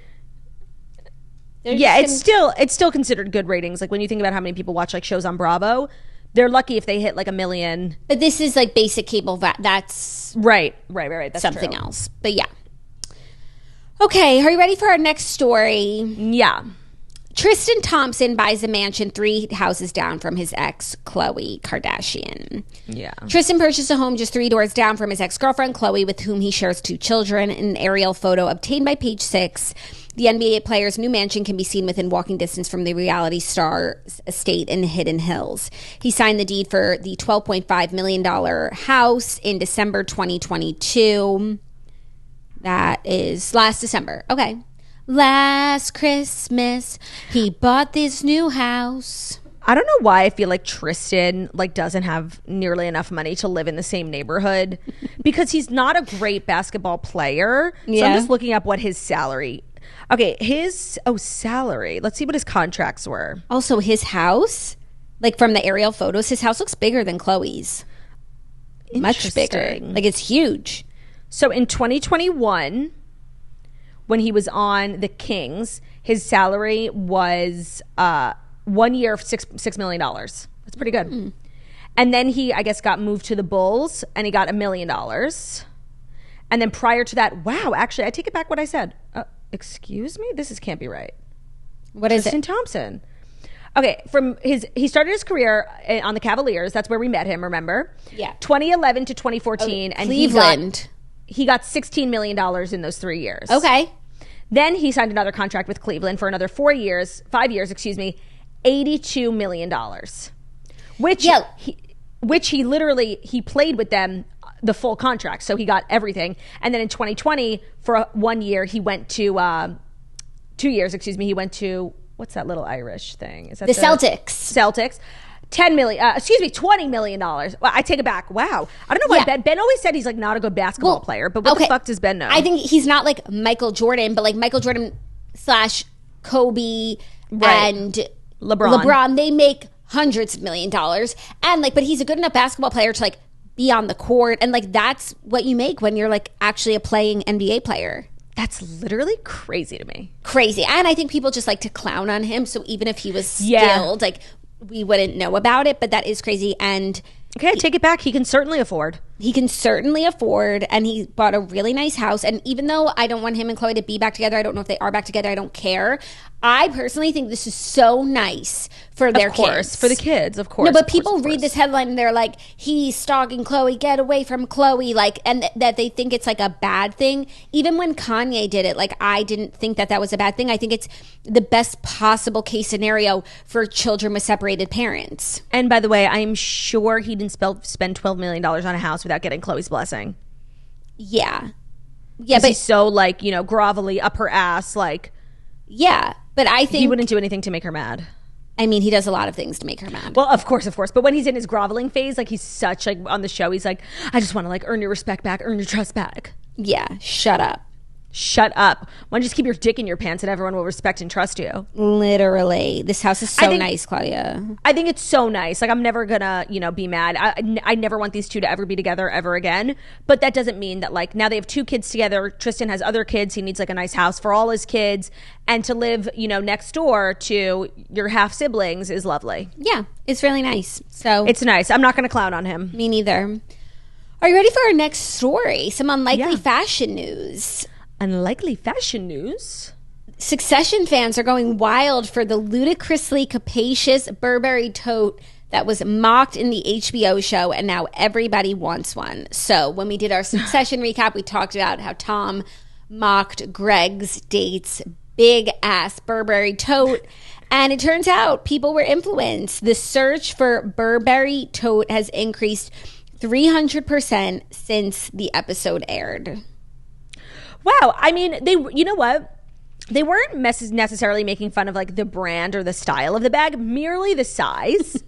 Yeah, it's still considered good ratings. Like when you think about how many people watch like shows on Bravo, they're lucky if they hit like 1 million. But this is like basic cable. That's right. That's something true. else. But yeah. Okay, are you ready for our next story? Yeah. Tristan Thompson buys a mansion 3 houses down from his ex, Khloe Kardashian. Yeah. Tristan purchased a home just 3 doors down from his ex-girlfriend, Khloe, with whom he shares 2 children. In an aerial photo obtained by Page 6, the NBA player's new mansion can be seen within walking distance from the reality star's estate in Hidden Hills. He signed the deed for the $12.5 million house in December 2022. That is last December. Okay. Last Christmas, he bought this new house. I don't know why I feel like Tristan like doesn't have nearly enough money to live in the same neighborhood because he's not a great basketball player. So I'm just looking up what his salary. Okay, his salary. Let's see what his contracts were. Also, his house, like from the aerial photos, his house looks bigger than Khloe's. Much bigger. Like it's huge. So in 2021, when he was on The Kings, his salary was 1 year $6 million. That's pretty good. And then he, I guess, got moved to the Bulls and he got $1 million. And then prior to that, wow, actually, I take it back what I said. Excuse me? This can't be right. What is Tristan Thompson. Okay, he started his career on the Cavaliers. That's where we met him, remember? Yeah. 2011 to 2014. And Cleveland. He got $16 million in those 3 years. Okay. Then he signed another contract with Cleveland for another 5 years, $82 million, which he literally, he played with them the full contract. So he got everything. And then in 2020, for 1 year, he went to, 2 years, he went to, what's that little Irish thing? Is that the Celtics? Celtics. $20 million. Well, I take it back. Wow. I don't know why Ben always said he's like not a good basketball player, but what the fuck does Ben know? I think he's not like Michael Jordan, but like Michael Jordan / Kobe and LeBron, they make hundreds of $millions. And like, but he's a good enough basketball player to like be on the court. And like, that's what you make when you're like actually a playing NBA player. That's literally crazy to me. Crazy. And I think people just like to clown on him. So even if he was skilled, like we wouldn't know about it, but that is crazy. And okay, I take it back. He can certainly afford. And he bought a really nice house. And even though I don't want him and Khloe to be back together, I don't know if they are back together, I don't care. I personally think this is so nice for their kids. For the kids, of course. No, but people read this headline and they're like, he's stalking Khloe, get away from Khloe, like, and that they think it's like a bad thing. Even when Kanye did it, like, I didn't think that was a bad thing. I think it's the best possible case scenario for children with separated parents. And by the way, I'm sure he didn't spend $12 million on a house without getting Khloe's blessing. Yeah, but he's so like, grovelly up her ass, like. Yeah, but I think he wouldn't do anything to make her mad. I mean, he does a lot of things to make her mad. Well, of course. But when he's in his groveling phase, like he's such like on the show, he's like, I just want to like earn your respect back, earn your trust back. Yeah, shut up. Why don't you just keep your dick in your pants and everyone will respect and trust you? Literally. This house is so nice, Claudia. I think it's so nice. Like, I'm never gonna, be mad. I never want these two to ever be together ever again. But that doesn't mean that, like, now they have 2 kids together. Tristan has other kids. He needs, like, a nice house for all his kids. And to live, next door to your half siblings is lovely. Yeah, it's really nice. So it's nice. I'm not gonna clown on him. Me neither. Are you ready for our next story? Some unlikely fashion news. Unlikely fashion news. Succession fans are going wild for the ludicrously capacious Burberry tote that was mocked in the HBO show, and now everybody wants one. So when we did our Succession recap, we talked about how Tom mocked Greg's date's big ass Burberry tote, and it turns out people were influenced. The search for Burberry tote has increased 300% since the episode aired. Wow. I mean, you know what? They weren't necessarily making fun of like the brand or the style of the bag, merely the size.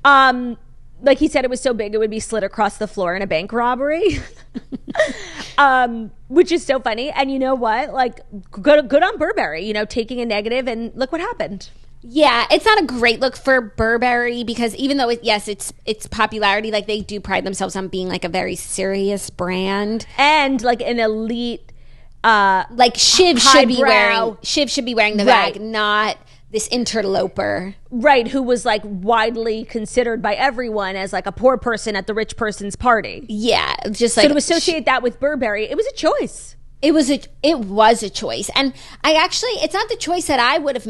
Like he said, it was so big it would be slid across the floor in a bank robbery, which is so funny. And you know what? Like good on Burberry, taking a negative and look what happened. Yeah, it's not a great look for Burberry because even though it's popularity, like they do pride themselves on being like a very serious brand and like an elite. Like Shiv should be wearing the bag, not this interloper, right? Who was like widely considered by everyone as like a poor person at the rich person's party. Yeah, just like so to associate that with Burberry, it was a choice. It was a choice, and it's not the choice that I would have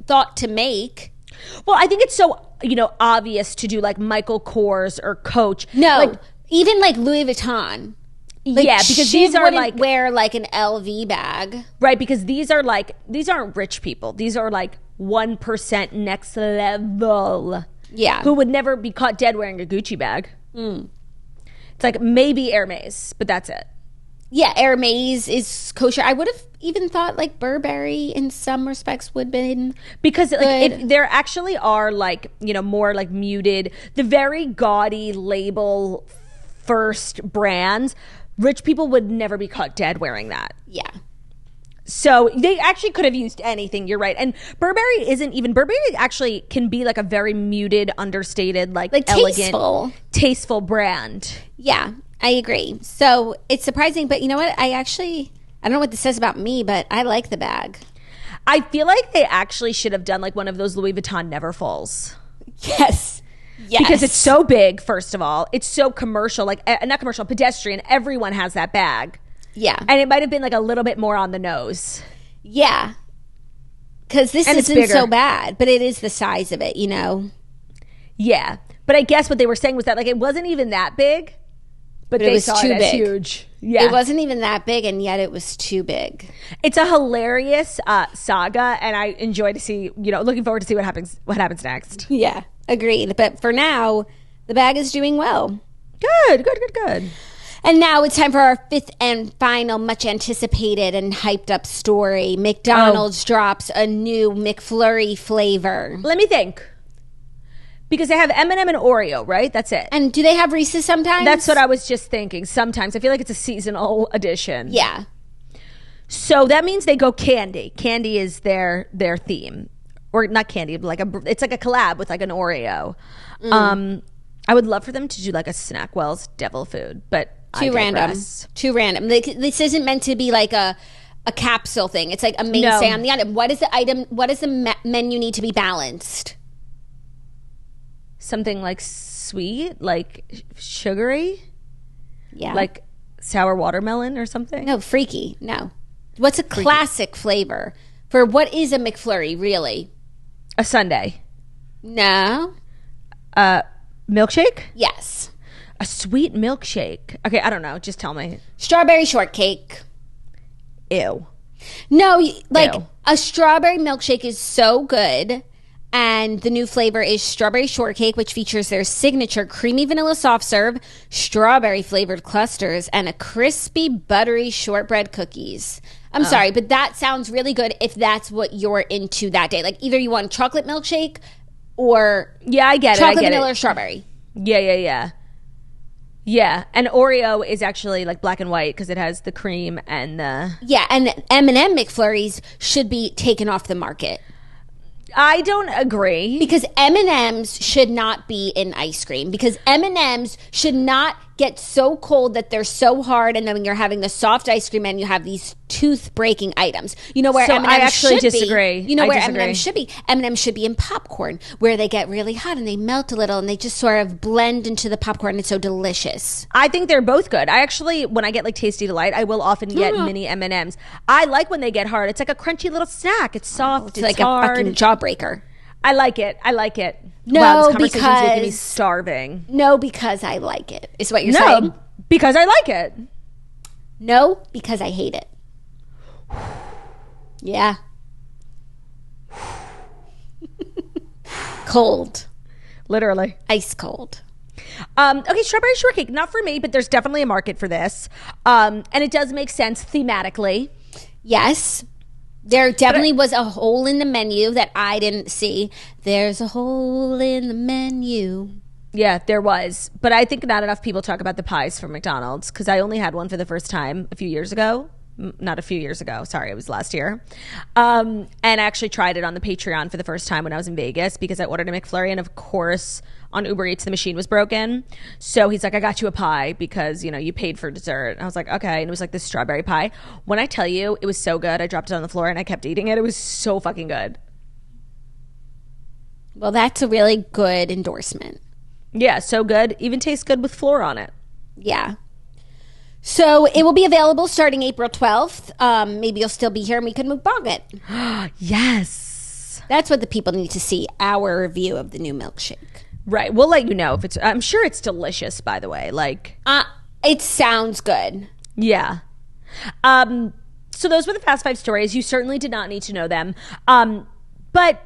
thought to make. Well, I think it's so obvious to do like Michael Kors or Coach. No, like, even like Louis Vuitton. Like, yeah, because these are like wear like an LV bag, right? Because these aren't rich people. These are like 1% next level. Yeah, who would never be caught dead wearing a Gucci bag. It's like maybe Hermes, but that's it. Yeah, Hermes is kosher. I would have even thought like Burberry in some respects would have been because like, there actually are like more like muted, the very gaudy label first brands. Rich people would never be caught dead wearing that. Yeah. So they actually could have used anything. You're right. And Burberry actually can be like a very muted, understated, like elegant, tasteful brand. Yeah. I agree. So it's surprising, but you know what? I don't know what this says about me, but I like the bag. I feel like they actually should have done like one of those Louis Vuitton Neverfulls. Yes. Because it's so big, first of all. It's so commercial, like not commercial, pedestrian. Everyone has that bag. Yeah. And it might have been like a little bit more on the nose. Yeah. Because this isn't so bad, but it is the size of it, Yeah. But I guess what they were saying was that like it wasn't even that big. But they saw it as huge. Yeah. It wasn't even that big, and yet it was too big. It's a hilarious saga, and I enjoy to see, looking forward to see what happens next. Yeah, agreed. But for now, the bag is doing well. Good. And now it's time for our fifth and final, much anticipated and hyped up story. McDonald's drops a new McFlurry flavor. Let me think. Because they have M&M and Oreo, right? That's it. And do they have Reese's sometimes? That's what I was just thinking. Sometimes. I feel like it's a seasonal edition. Yeah. So that means they go candy. Candy is their theme. Or not candy, but it's like a collab with like an Oreo. I would love for them to do like a Snackwell's devil food, but Too random. This isn't meant to be like a capsule thing. It's like a mainstay on the item. What is the item? What does the menu need to be balanced? Something like sweet, like sugary? Yeah. Like sour watermelon or something? No, freaky. No. What's a classic flavor for what is a McFlurry, really? A sundae. No. Milkshake? Yes. A sweet milkshake. Okay, I don't know. Just tell me. Strawberry shortcake. Ew. No, like Ew. a strawberry milkshake is so good. And the new flavor is strawberry shortcake, which features their signature creamy vanilla soft serve, strawberry flavored clusters, and a crispy buttery shortbread cookies. I'm sorry, but that sounds really good if that's what you're into that day. Like either you want chocolate milkshake or I get chocolate it. vanilla or strawberry. Yeah. And Oreo is actually like black and white because it has the cream and the... Yeah, and M&M McFlurries should be taken off the market. I don't agree. Because M&Ms should not be in ice cream. Because M&Ms should not get so cold that they're so hard, and then when you're having the soft ice cream and you have these tooth-breaking items. You know where M&Ms I actually should disagree. be? You know I where disagree. M&Ms should be? M&Ms should be in popcorn, where they get really hot and they melt a little and they just sort of blend into the popcorn. It's so delicious. I think they're both good. I actually, when I get like Tasty Delight, I will often get mini M&Ms. I like when they get hard. It's like a crunchy little snack. It's soft. It's like hard. a fucking jawbreaker. I like it. No, wow, this conversation's because making me starving. No, because I like it. Is what you're saying? No, because I like it. No, because I hate it. Yeah. Cold. Literally. Ice cold. Okay, strawberry shortcake. Not for me, but there's definitely a market for this. And it does make sense thematically. Yes. There definitely was a hole in the menu that I didn't see. There's a hole in the menu. Yeah, there was. But I think not enough people talk about the pies from McDonald's because I only had one for the first time a few years ago. Not a few years ago. Sorry, it was last year. And I actually tried it on the Patreon for the first time when I was in Vegas because I ordered a McFlurry, and of course on Uber Eats the machine was broken. So he's like, I got you a pie because, you paid for dessert. And I was like, okay. And it was like this strawberry pie. When I tell you, it was so good. I dropped it on the floor and I kept eating it. It was so fucking good. Well, that's a really good endorsement. Yeah, so good. Even tastes good with flour on it. Yeah. So it will be available starting April 12th. Maybe you'll still be here and we can mukbang it. Yes. That's what the people need to see, our review of the new milkshake. Right. We'll let you know if it's... I'm sure it's delicious, by the way. Like... It sounds good. Yeah. So those were the Fast Five stories. You certainly did not need to know them. But...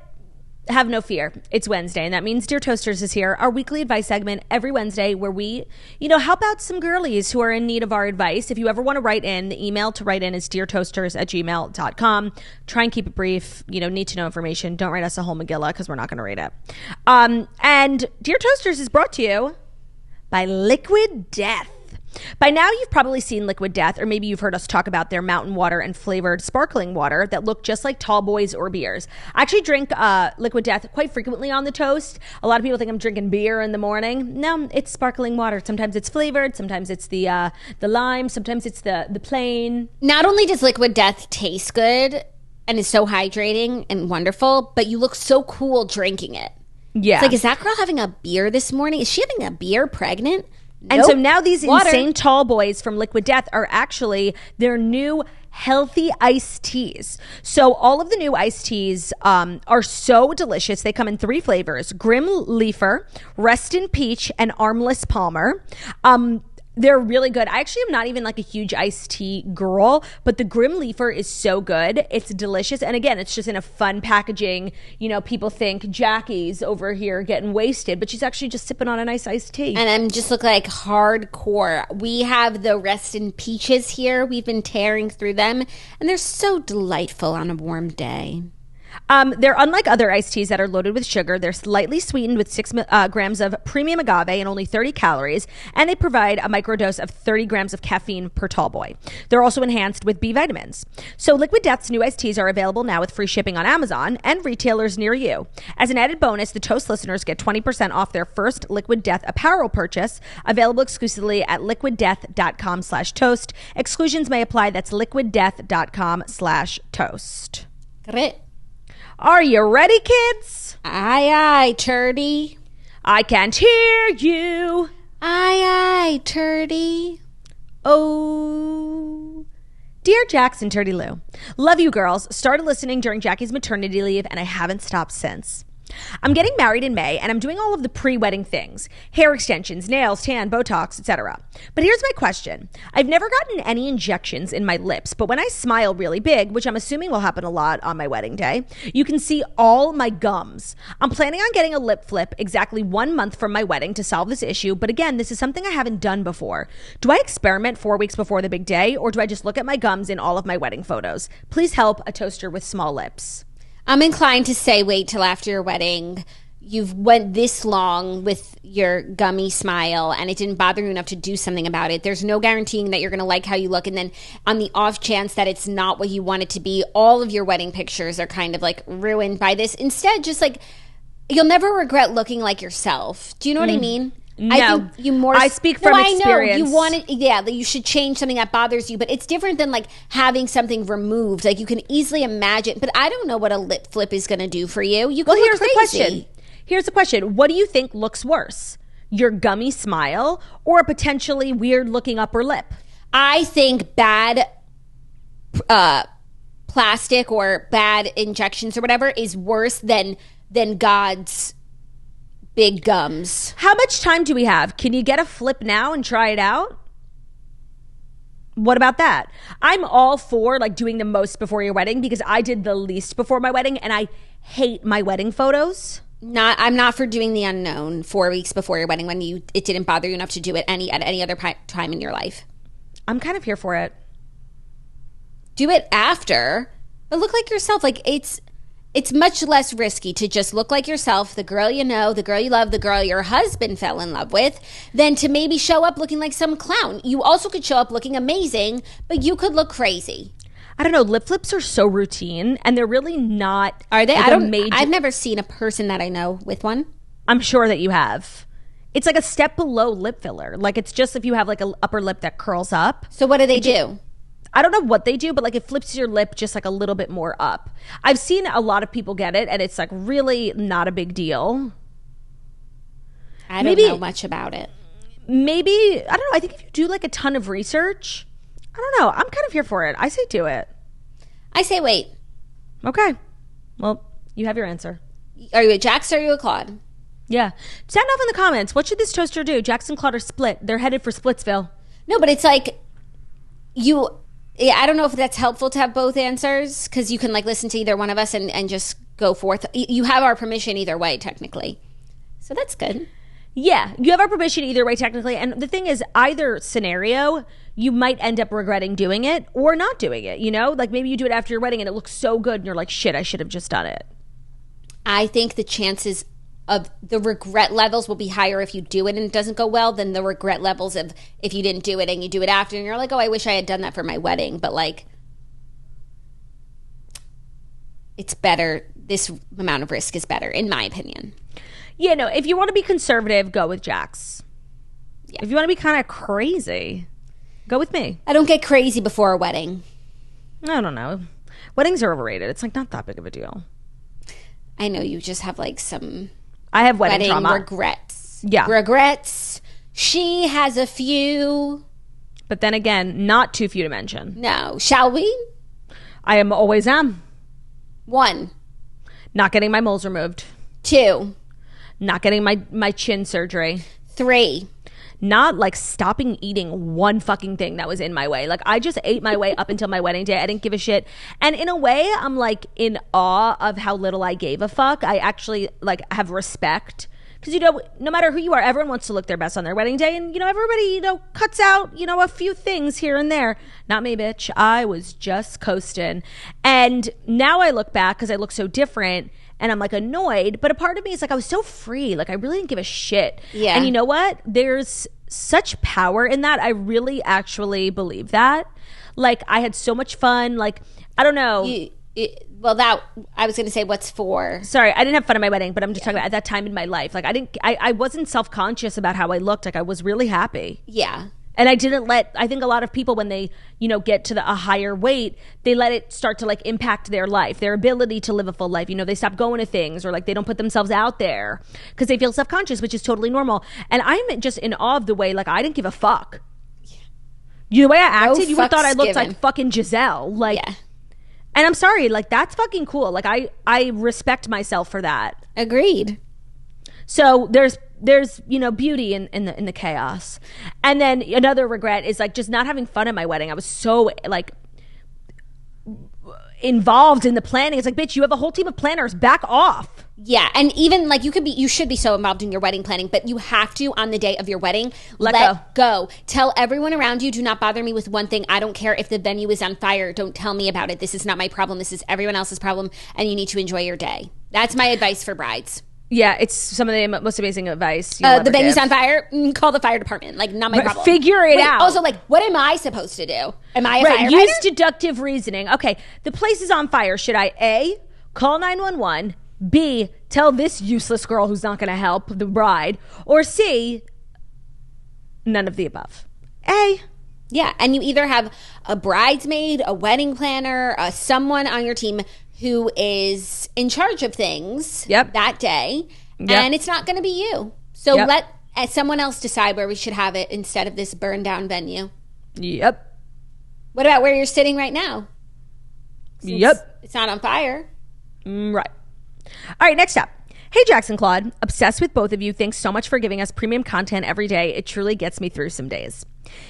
have no fear. It's Wednesday, and that means Dear Toasters is here, our weekly advice segment every Wednesday where we, help out some girlies who are in need of our advice. If you ever want to write in, the email to write in is deartoasters@gmail.com. Try and keep it brief. Need to know information. Don't write us a whole Megillah because we're not going to read it. And Dear Toasters is brought to you by Liquid Death. By now, you've probably seen Liquid Death, or maybe you've heard us talk about their mountain water and flavored sparkling water that look just like tall boys or beers. I actually drink Liquid Death quite frequently on the toast. A lot of people think I'm drinking beer in the morning. No, it's sparkling water. Sometimes it's flavored. Sometimes it's the lime. Sometimes it's the plain. Not only does Liquid Death taste good and is so hydrating and wonderful, but you look so cool drinking it. Yeah. It's like, is that girl having a beer this morning? Is she having a beer pregnant? And Nope. so now these Water. insane tall boys from Liquid Death are actually their new healthy iced teas. So all of the new iced teas are so delicious. They come in 3 flavors: Grim Leafer, Rest in Peach, and Armless Palmer. They're really good. I actually am not even like a huge iced tea girl, but the Grim Leafer is so good. It's delicious. And again, it's just in a fun packaging. You know, people think Jackie's over here getting wasted, but she's actually just sipping on a nice iced tea. And I'm just look like hardcore. We have the Rest in Peaches here. We've been tearing through them, and they're so delightful on a warm day. They're unlike other iced teas that are loaded with sugar. They're slightly sweetened with 6 grams of premium agave and only 30 calories, and they provide a microdose of 30 grams of caffeine per tall boy. They're also enhanced with B vitamins. So Liquid Death's new iced teas are available now with free shipping on Amazon and retailers near you. As an added bonus, the Toast listeners get 20% off their first Liquid Death apparel purchase, available exclusively at liquiddeath.com/toast. Exclusions may apply. That's liquiddeath.com/toast. Great. Are you ready, kids? Aye, aye, Turdy. I can't hear you. Aye, aye, Turdy. Oh. Dear Jax and Turdy Lou, love you girls. Started listening during Jackie's maternity leave, and I haven't stopped since. I'm getting married in May, and I'm doing all of the pre-wedding things. Hair extensions, nails, tan, Botox, etc. But here's my question. I've never gotten any injections in my lips, but when I smile really big, which I'm assuming will happen a lot on my wedding day, you can see all my gums. I'm planning on getting a lip flip exactly 1 month from my wedding to solve this issue, but again, this is something I haven't done before. Do I experiment 4 weeks before the big day, or do I just look at my gums in all of my wedding photos? Please help a toaster with small lips. I'm inclined to say wait till after your wedding. You've went this long with your gummy smile and it didn't bother you enough to do something about it. There's no guaranteeing that you're going to like how you look. And then on the off chance that it's not what you want it to be, all of your wedding pictures are kind of like ruined by this. Instead, just like you'll never regret looking like yourself. Do you know what I mean? No, I speak from experience. I know you want it. Yeah, you should change something that bothers you, but it's different than like having something removed. Like you can easily imagine, but I don't know what a lip flip is going to do for you. You could look crazy. Here's the question. What do you think looks worse? Your gummy smile or a potentially weird looking upper lip? I think bad plastic or bad injections or whatever is worse than God's big gums. How much time do we have? Can you get a flip now and try it out? What about that? I'm all for like doing the most before your wedding because I did the least before my wedding and I hate my wedding photos. I'm not for doing the unknown 4 weeks before your wedding when it didn't bother you enough to do it at any other time in your life. I'm kind of here for it. Do it after, but look like yourself. Like it's much less risky to just look like yourself, the girl you know, the girl you love, the girl your husband fell in love with, than to maybe show up looking like some clown. You also could show up looking amazing, but you could look crazy. I don't know. Lip flips are so routine, and they're really not. Are they? Like I've never seen a person that I know with one. I'm sure that you have. It's like a step below lip filler. Like it's just if you have like an upper lip that curls up. So what do they do? I don't know what they do, but like it flips your lip just like a little bit more up. I've seen a lot of people get it, and it's like really not a big deal. I don't know much about it. Maybe, I don't know. I think if you do like a ton of research, I don't know. I'm kind of here for it. I say do it. I say wait. Okay. Well, you have your answer. Are you a Jax or are you a Claude? Yeah. Sound off in the comments. What should this toaster do? Jax and Claude are split. They're headed for Splitsville. No, but it's like I don't know if that's helpful to have both answers because you can like listen to either one of us and just go forth. You have our permission either way, technically. So that's good. Yeah, you have our permission either way, technically. And the thing is, either scenario, you might end up regretting doing it or not doing it, you know? Like maybe you do it after your wedding and it looks so good and you're like, shit, I should have just done it. I think the chances of the regret levels will be higher if you do it and it doesn't go well than the regret levels of if you didn't do it and you do it after and you're like, oh, I wish I had done that for my wedding. But like, it's better. This amount of risk is better, in my opinion. Yeah, no, if you want to be conservative, go with Jax. Yeah. If you want to be kind of crazy, go with me. I don't get crazy before a wedding. I don't know. Weddings are overrated. It's like not that big of a deal. I know you just have like some... I have wedding trauma. Regrets. Yeah. Regrets. She has a few. But then again, not too few to mention. No. Shall we? I always am. 1. Not getting my moles removed. 2. Not getting my chin surgery. 3. not like stopping eating one fucking thing that was in my way. Like I just ate my way up until my wedding day. I didn't give a shit. And in a way, I'm like in awe of how little I gave a fuck. I actually like have respect. Because, you know, no matter who you are, everyone wants to look their best on their wedding day. And, you know, everybody, you know, cuts out, you know, a few things here and there. Not me, bitch. I was just coasting. And now I look back because I look so different and I'm like annoyed. But a part of me is like, I was so free. Like, I really didn't give a shit. Yeah. And you know what? There's such power in that. I really actually believe that. Like, I had so much fun. Like, I don't know. Well, that I was going to say, what's for? Sorry, I didn't have fun at my wedding, but I'm just talking about at that time in my life. Like, I wasn't self-conscious about how I looked. Like, I was really happy. Yeah. And I didn't I think a lot of people, when they, you know, get to a higher weight, they let it start to like impact their life, their ability to live a full life. You know, they stop going to things or like they don't put themselves out there because they feel self-conscious, which is totally normal. And I'm just in awe of the way, like, I didn't give a fuck. Yeah. The way I acted, you would have thought I looked like fucking Giselle. Like, yeah. And I'm sorry, like, that's fucking cool. Like, I respect myself for that. Agreed. So there's you know, beauty in the chaos. And then another regret is like just not having fun at my wedding. I was so like involved in the planning. It's like, bitch, you have a whole team of planners. Back off. Yeah, and even like you should be so involved in your wedding planning, but you have to, on the day of your wedding, let go. Tell everyone around you, do not bother me with one thing. I don't care if the venue is on fire. Don't tell me about it. This is not my problem. This is everyone else's problem, and you need to enjoy your day. That's my advice for brides. Yeah, it's some of the most amazing advice. The venue's on fire, call the fire department. Like, not my problem. Figure it out. Also, like, what am I supposed to do? Am I a firefighter? Use deductive reasoning. Okay, the place is on fire. Should I A, call 911, B, tell this useless girl who's not going to help the bride, or C, none of the above? A. Yeah, and you either have a bridesmaid, a wedding planner, someone on your team who is in charge of things that day, and it's not going to be you. So let someone else decide where we should have it instead of this burned down venue. Yep. What about where you're sitting right now? Since it's not on fire. Right. All right, next up. Hey, Jackson Claude. Obsessed with both of you. Thanks so much for giving us premium content every day. It truly gets me through some days.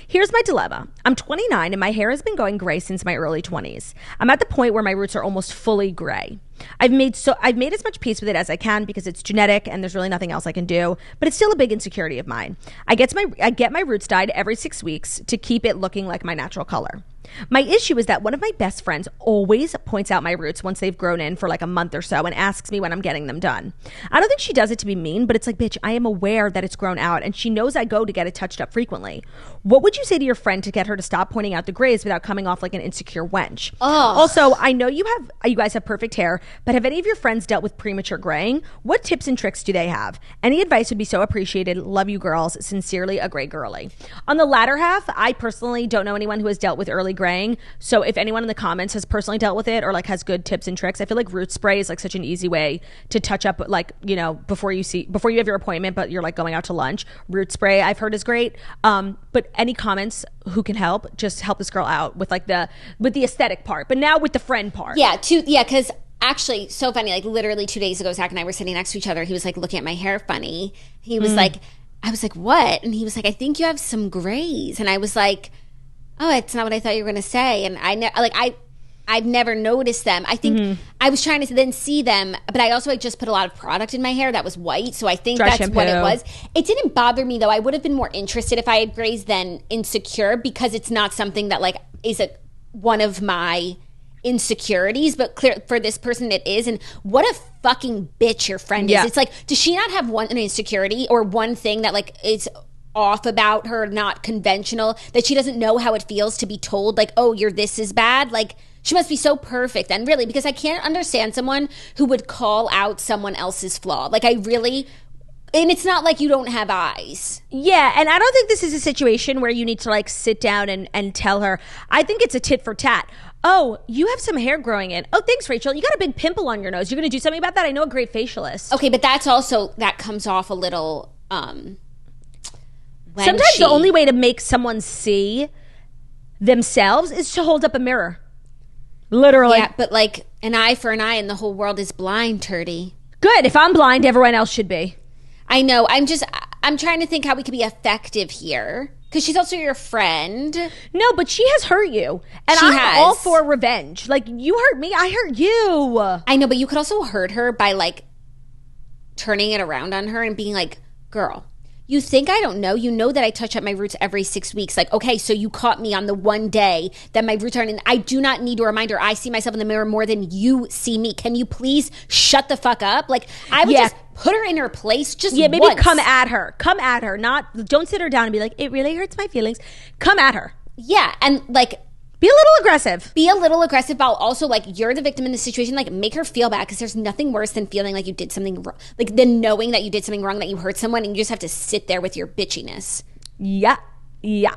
Here's my dilemma. I'm 29 and my hair has been going gray since my early 20s. I'm at the point where my roots are almost fully gray. I've made as much peace with it as I can because it's genetic and there's really nothing else I can do, but it's still a big insecurity of mine. I get my roots dyed every 6 weeks to keep it looking like my natural color. My issue is that one of my best friends always points out my roots once they've grown in for like a month or so and asks me when I'm getting them done. I don't think she does it to be mean, but it's like, bitch, I am aware that it's grown out and she knows I go to get it touched up frequently. What would you say to your friend to get her to stop pointing out the grays without coming off like an insecure wench? Also, I know you guys have perfect hair, but have any of your friends dealt with premature graying? What tips and tricks do they have? Any advice would be so appreciated. Love you girls. Sincerely, a gray girly. On the latter half, I personally don't know anyone who has dealt with early graying. So if anyone in the comments has personally dealt with it or like has good tips and tricks, I feel like root spray is like such an easy way to touch up, like, you know, before you have your appointment, but you're like going out to lunch. Root spray I've heard is great. But any comments who can help, just help this girl out with like the aesthetic part, but now with the friend part. Because actually, so funny, like literally 2 days ago, Zach and I were sitting next to each other. He was like looking at my hair funny. He was like, I was like, what? And he was like, I think you have some grays. And I was like, oh, it's not what I thought you were going to say. And I've never noticed them. I think I was trying to then see them, but I also just put a lot of product in my hair that was white. So I think that's shampoo. What it was. It didn't bother me though. I would have been more interested if I had grays than insecure because it's not something that like is one of my insecurities, but clear for this person it is. And what a fucking bitch your friend is. It's like, does she not have an insecurity or one thing that like is off about her, not conventional, that she doesn't know how it feels to be told like, oh, this is bad? Like, she must be so perfect. And really, because I can't understand someone who would call out someone else's flaw. Like, and it's not like you don't have eyes. Yeah, and I don't think this is a situation where you need to like sit down and tell her. I think it's a tit for tat. Oh, you have some hair growing in. Oh, thanks, Rachel. You got a big pimple on your nose. You're going to do something about that? I know a great facialist. Okay, but that comes off a little sometimes the only way to make someone see themselves is to hold up a mirror. Literally. Yeah, but like an eye for an eye and the whole world is blind, Turdy. Good. If I'm blind, everyone else should be. I know. I'm I'm trying to think how we could be effective here. Because she's also your friend. No, but she has hurt you. And I'm all for revenge. Like, you hurt me, I hurt you. I know, but you could also hurt her by, like, turning it around on her and being like, girl, you think I don't know? You know that I touch up my roots every 6 weeks. Like, okay, so you caught me on the one day that my roots aren't in. I do not need a reminder. I see myself in the mirror more than you see me. Can you please shut the fuck up? Like, I would just put her in her place just maybe once. Come at her. Don't sit her down and be like, it really hurts my feelings. Come at her. Yeah, and like, be a little aggressive. Be a little aggressive, but also, like, you're the victim in this situation. Like, make her feel bad, because there's nothing worse than feeling like you did something wrong. Like, than knowing that you did something wrong, that you hurt someone, and you just have to sit there with your bitchiness. Yeah. And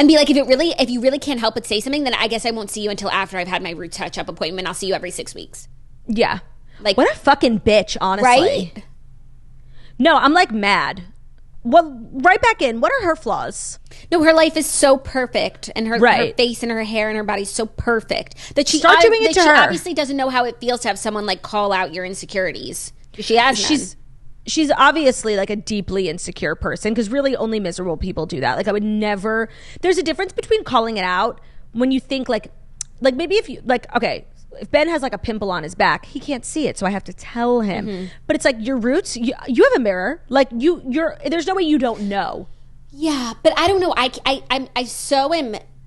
be like, if you really can't help but say something, then I guess I won't see you until after I've had my root touch-up appointment. I'll see you every 6 weeks. Yeah. Like, what a fucking bitch, honestly. Right? No, I'm, like, mad. Well, right back in. What are her flaws? No, her life is so perfect, and her face and her hair and her body's so perfect that she obviously doesn't know how it feels to have someone like call out your insecurities. She has none. She's obviously like a deeply insecure person, because really only miserable people do that. Like, I would never. There's a difference between calling it out when you think like maybe if you like, okay, if Ben has like a pimple on his back, he can't see it, so I have to tell him. Mm-hmm. But it's like your roots. You have a mirror. Like you're. There's no way you don't know. Yeah, but I don't know. I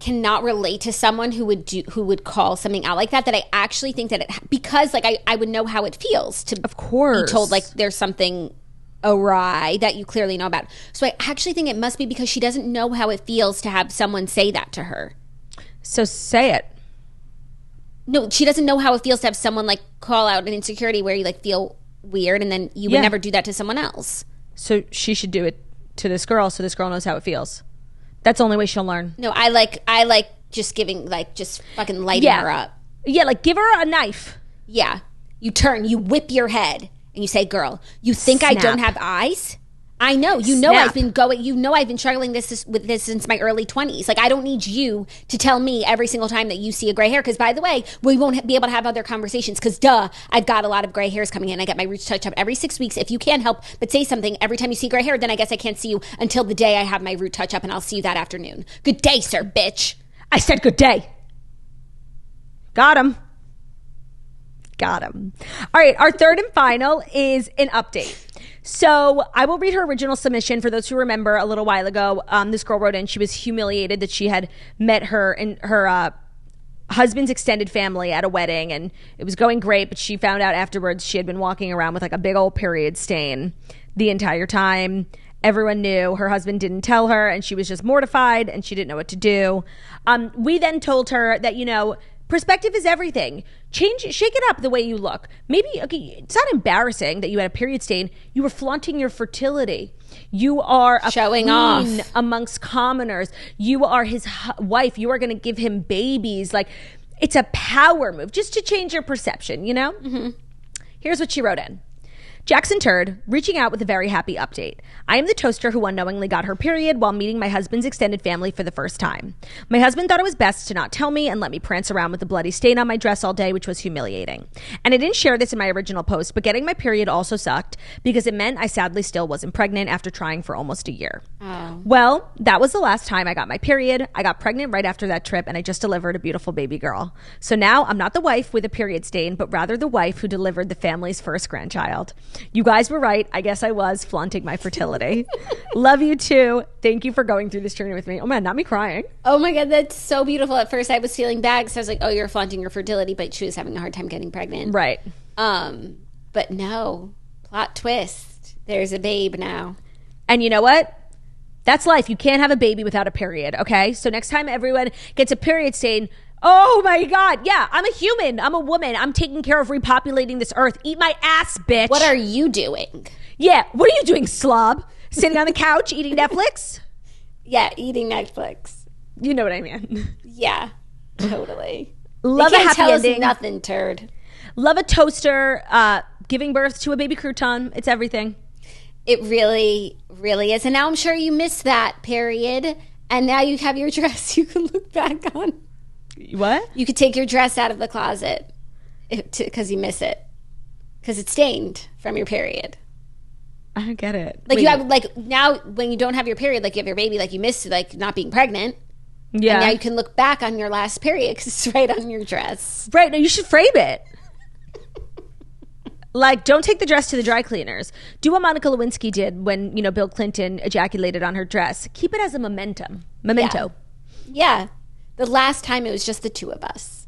cannot relate to someone who would call something out like that. That I actually think that because like I would know how it feels to of course be told like there's something awry that you clearly know about. So I actually think it must be because she doesn't know how it feels to have someone say that to her. So say it. No, she doesn't know how it feels to have someone like call out an insecurity where you like feel weird, and then you would never do that to someone else. So she should do it to this girl, so this girl knows how it feels. That's the only way she'll learn. No, I like just giving, like, just fucking lighting her up. Yeah, like give her a knife. Yeah. You whip your head, and you say, girl, you think I don't have eyes? I know. You know I've been struggling with this since my early 20s. Like, I don't need you to tell me every single time that you see a gray hair, because, by the way, we won't be able to have other conversations, because, I've got a lot of gray hairs coming in. I get my roots touched up every 6 weeks. If you can't help but say something every time you see gray hair, then I guess I can't see you until the day I have my root touch up, and I'll see you that afternoon. Good day, sir, bitch. I said good day. Got him. All right, our third and final is an update. So I will read her original submission. For those who remember, a little while ago, this girl wrote in. She was humiliated that she had met her husband's extended family at a wedding, and it was going great, but she found out afterwards she had been walking around with like a big old period stain the entire time. Everyone knew. Her husband didn't tell her, and she was just mortified, and she didn't know what to do. We then told her that, perspective is everything. Shake it up the way you look. Maybe, okay, it's not embarrassing that you had a period stain. You were flaunting your fertility. You are a showing queen off amongst commoners. You are his wife. You are going to give him babies. Like, it's a power move just to change your perception, Mm-hmm. Here's what she wrote in. Jackson Turd, reaching out with a very happy update. I am the toaster who unknowingly got her period while meeting my husband's extended family for the first time. My husband thought it was best to not tell me and let me prance around with a bloody stain on my dress all day, which was humiliating. And I didn't share this in my original post, but getting my period also sucked because it meant I sadly still wasn't pregnant after trying for almost a year. Oh. Well, that was the last time I got my period. I got pregnant right after that trip, and I just delivered a beautiful baby girl. So now I'm not the wife with a period stain, but rather the wife who delivered the family's first grandchild. You guys were right. I guess I was flaunting my fertility. Love you too. Thank you for going through this journey with me. Oh man, not me crying. Oh my God, that's so beautiful. At first I was feeling bad because I was like, oh, you're flaunting your fertility, but she was having a hard time getting pregnant. Right. But no, plot twist. There's a babe now. And you know what? That's life. You can't have a baby without a period, okay? So next time everyone gets a period stain, oh my God, yeah, I'm a human. I'm a woman. I'm taking care of repopulating this earth. Eat my ass, bitch. What are you doing? Yeah, what are you doing, slob? Sitting on the couch eating Netflix? Yeah, eating Netflix. You know what I mean. Yeah, totally. Love a happy tell ending. Us nothing, turd. Love a toaster, giving birth to a baby crouton. It's everything. It really, really is. And now I'm sure you missed that period. And now you have your dress you can look back on. What? You could take your dress out of the closet because you miss it. Because it's stained from your period. I don't get it. Like, you have, like, now when you don't have your period, like, you have your baby, like, you miss, like, not being pregnant. Yeah. And now you can look back on your last period because it's right on your dress. Right. No, you should frame it. Like, don't take the dress to the dry cleaners. Do what Monica Lewinsky did when, you know, Bill Clinton ejaculated on her dress. Keep it as a memento. Yeah. The last time it was just the two of us.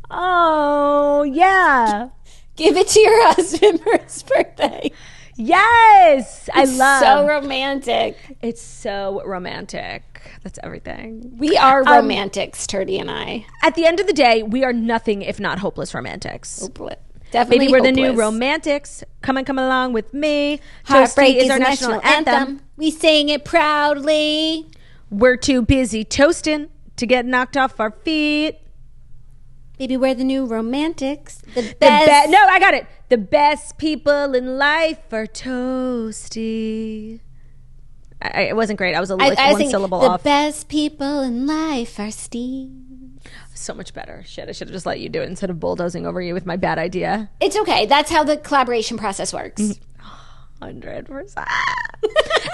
Oh, yeah. Give it to your husband for his birthday. Yes. It's so romantic. It's so romantic. That's everything. We are romantics, Turdy and I. At the end of the day, we are nothing if not hopeless romantics. Definitely Maybe we're hopeless. the new romantics. Come along with me. Heartbreak is our national anthem. We sing it proudly. We're too busy toasting to get knocked off our feet. Baby, we're the new romantics. The best. No, I got it. The best people in life are toasty. It wasn't great. I was one syllable off. The best people in life are Steve. So much better. Shit, I should have just let you do it instead of bulldozing over you with my bad idea. It's okay. That's how the collaboration process works. 100%.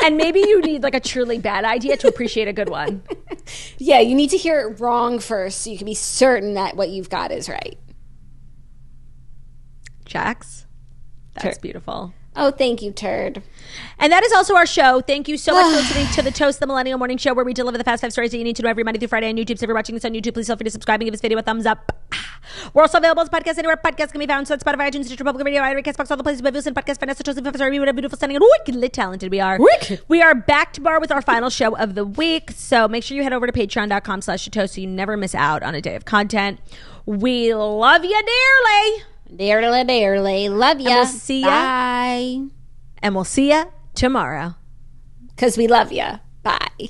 And maybe you need like a truly bad idea to appreciate a good one. Yeah, you need to hear it wrong first so you can be certain that what you've got is right. Jax, that's beautiful. Oh, thank you, Turd. And that is also our show. Thank you so much for listening to the Toast the Millennial Morning Show, where we deliver the fast 5 stories that you need to know every Monday through Friday on YouTube. So if you're watching this on YouTube, please feel free to subscribe and give this video a thumbs up. We're also available as podcasts anywhere podcasts can be found. So Spotify, iTunes, Stitcher, Public Radio, iRadio, Castbox, all the places where you listen to podcasts. Vanessa, Toast, and Sorry, what a beautiful, stunning, and wickedly talented we are. We are back tomorrow with our final show of the week. So make sure you head over to patreon.com/toast so you never miss out on a day of content. We love you dearly. Dearly. Love ya. And we'll see ya. Bye. And we'll see ya tomorrow. Because we love ya. Bye.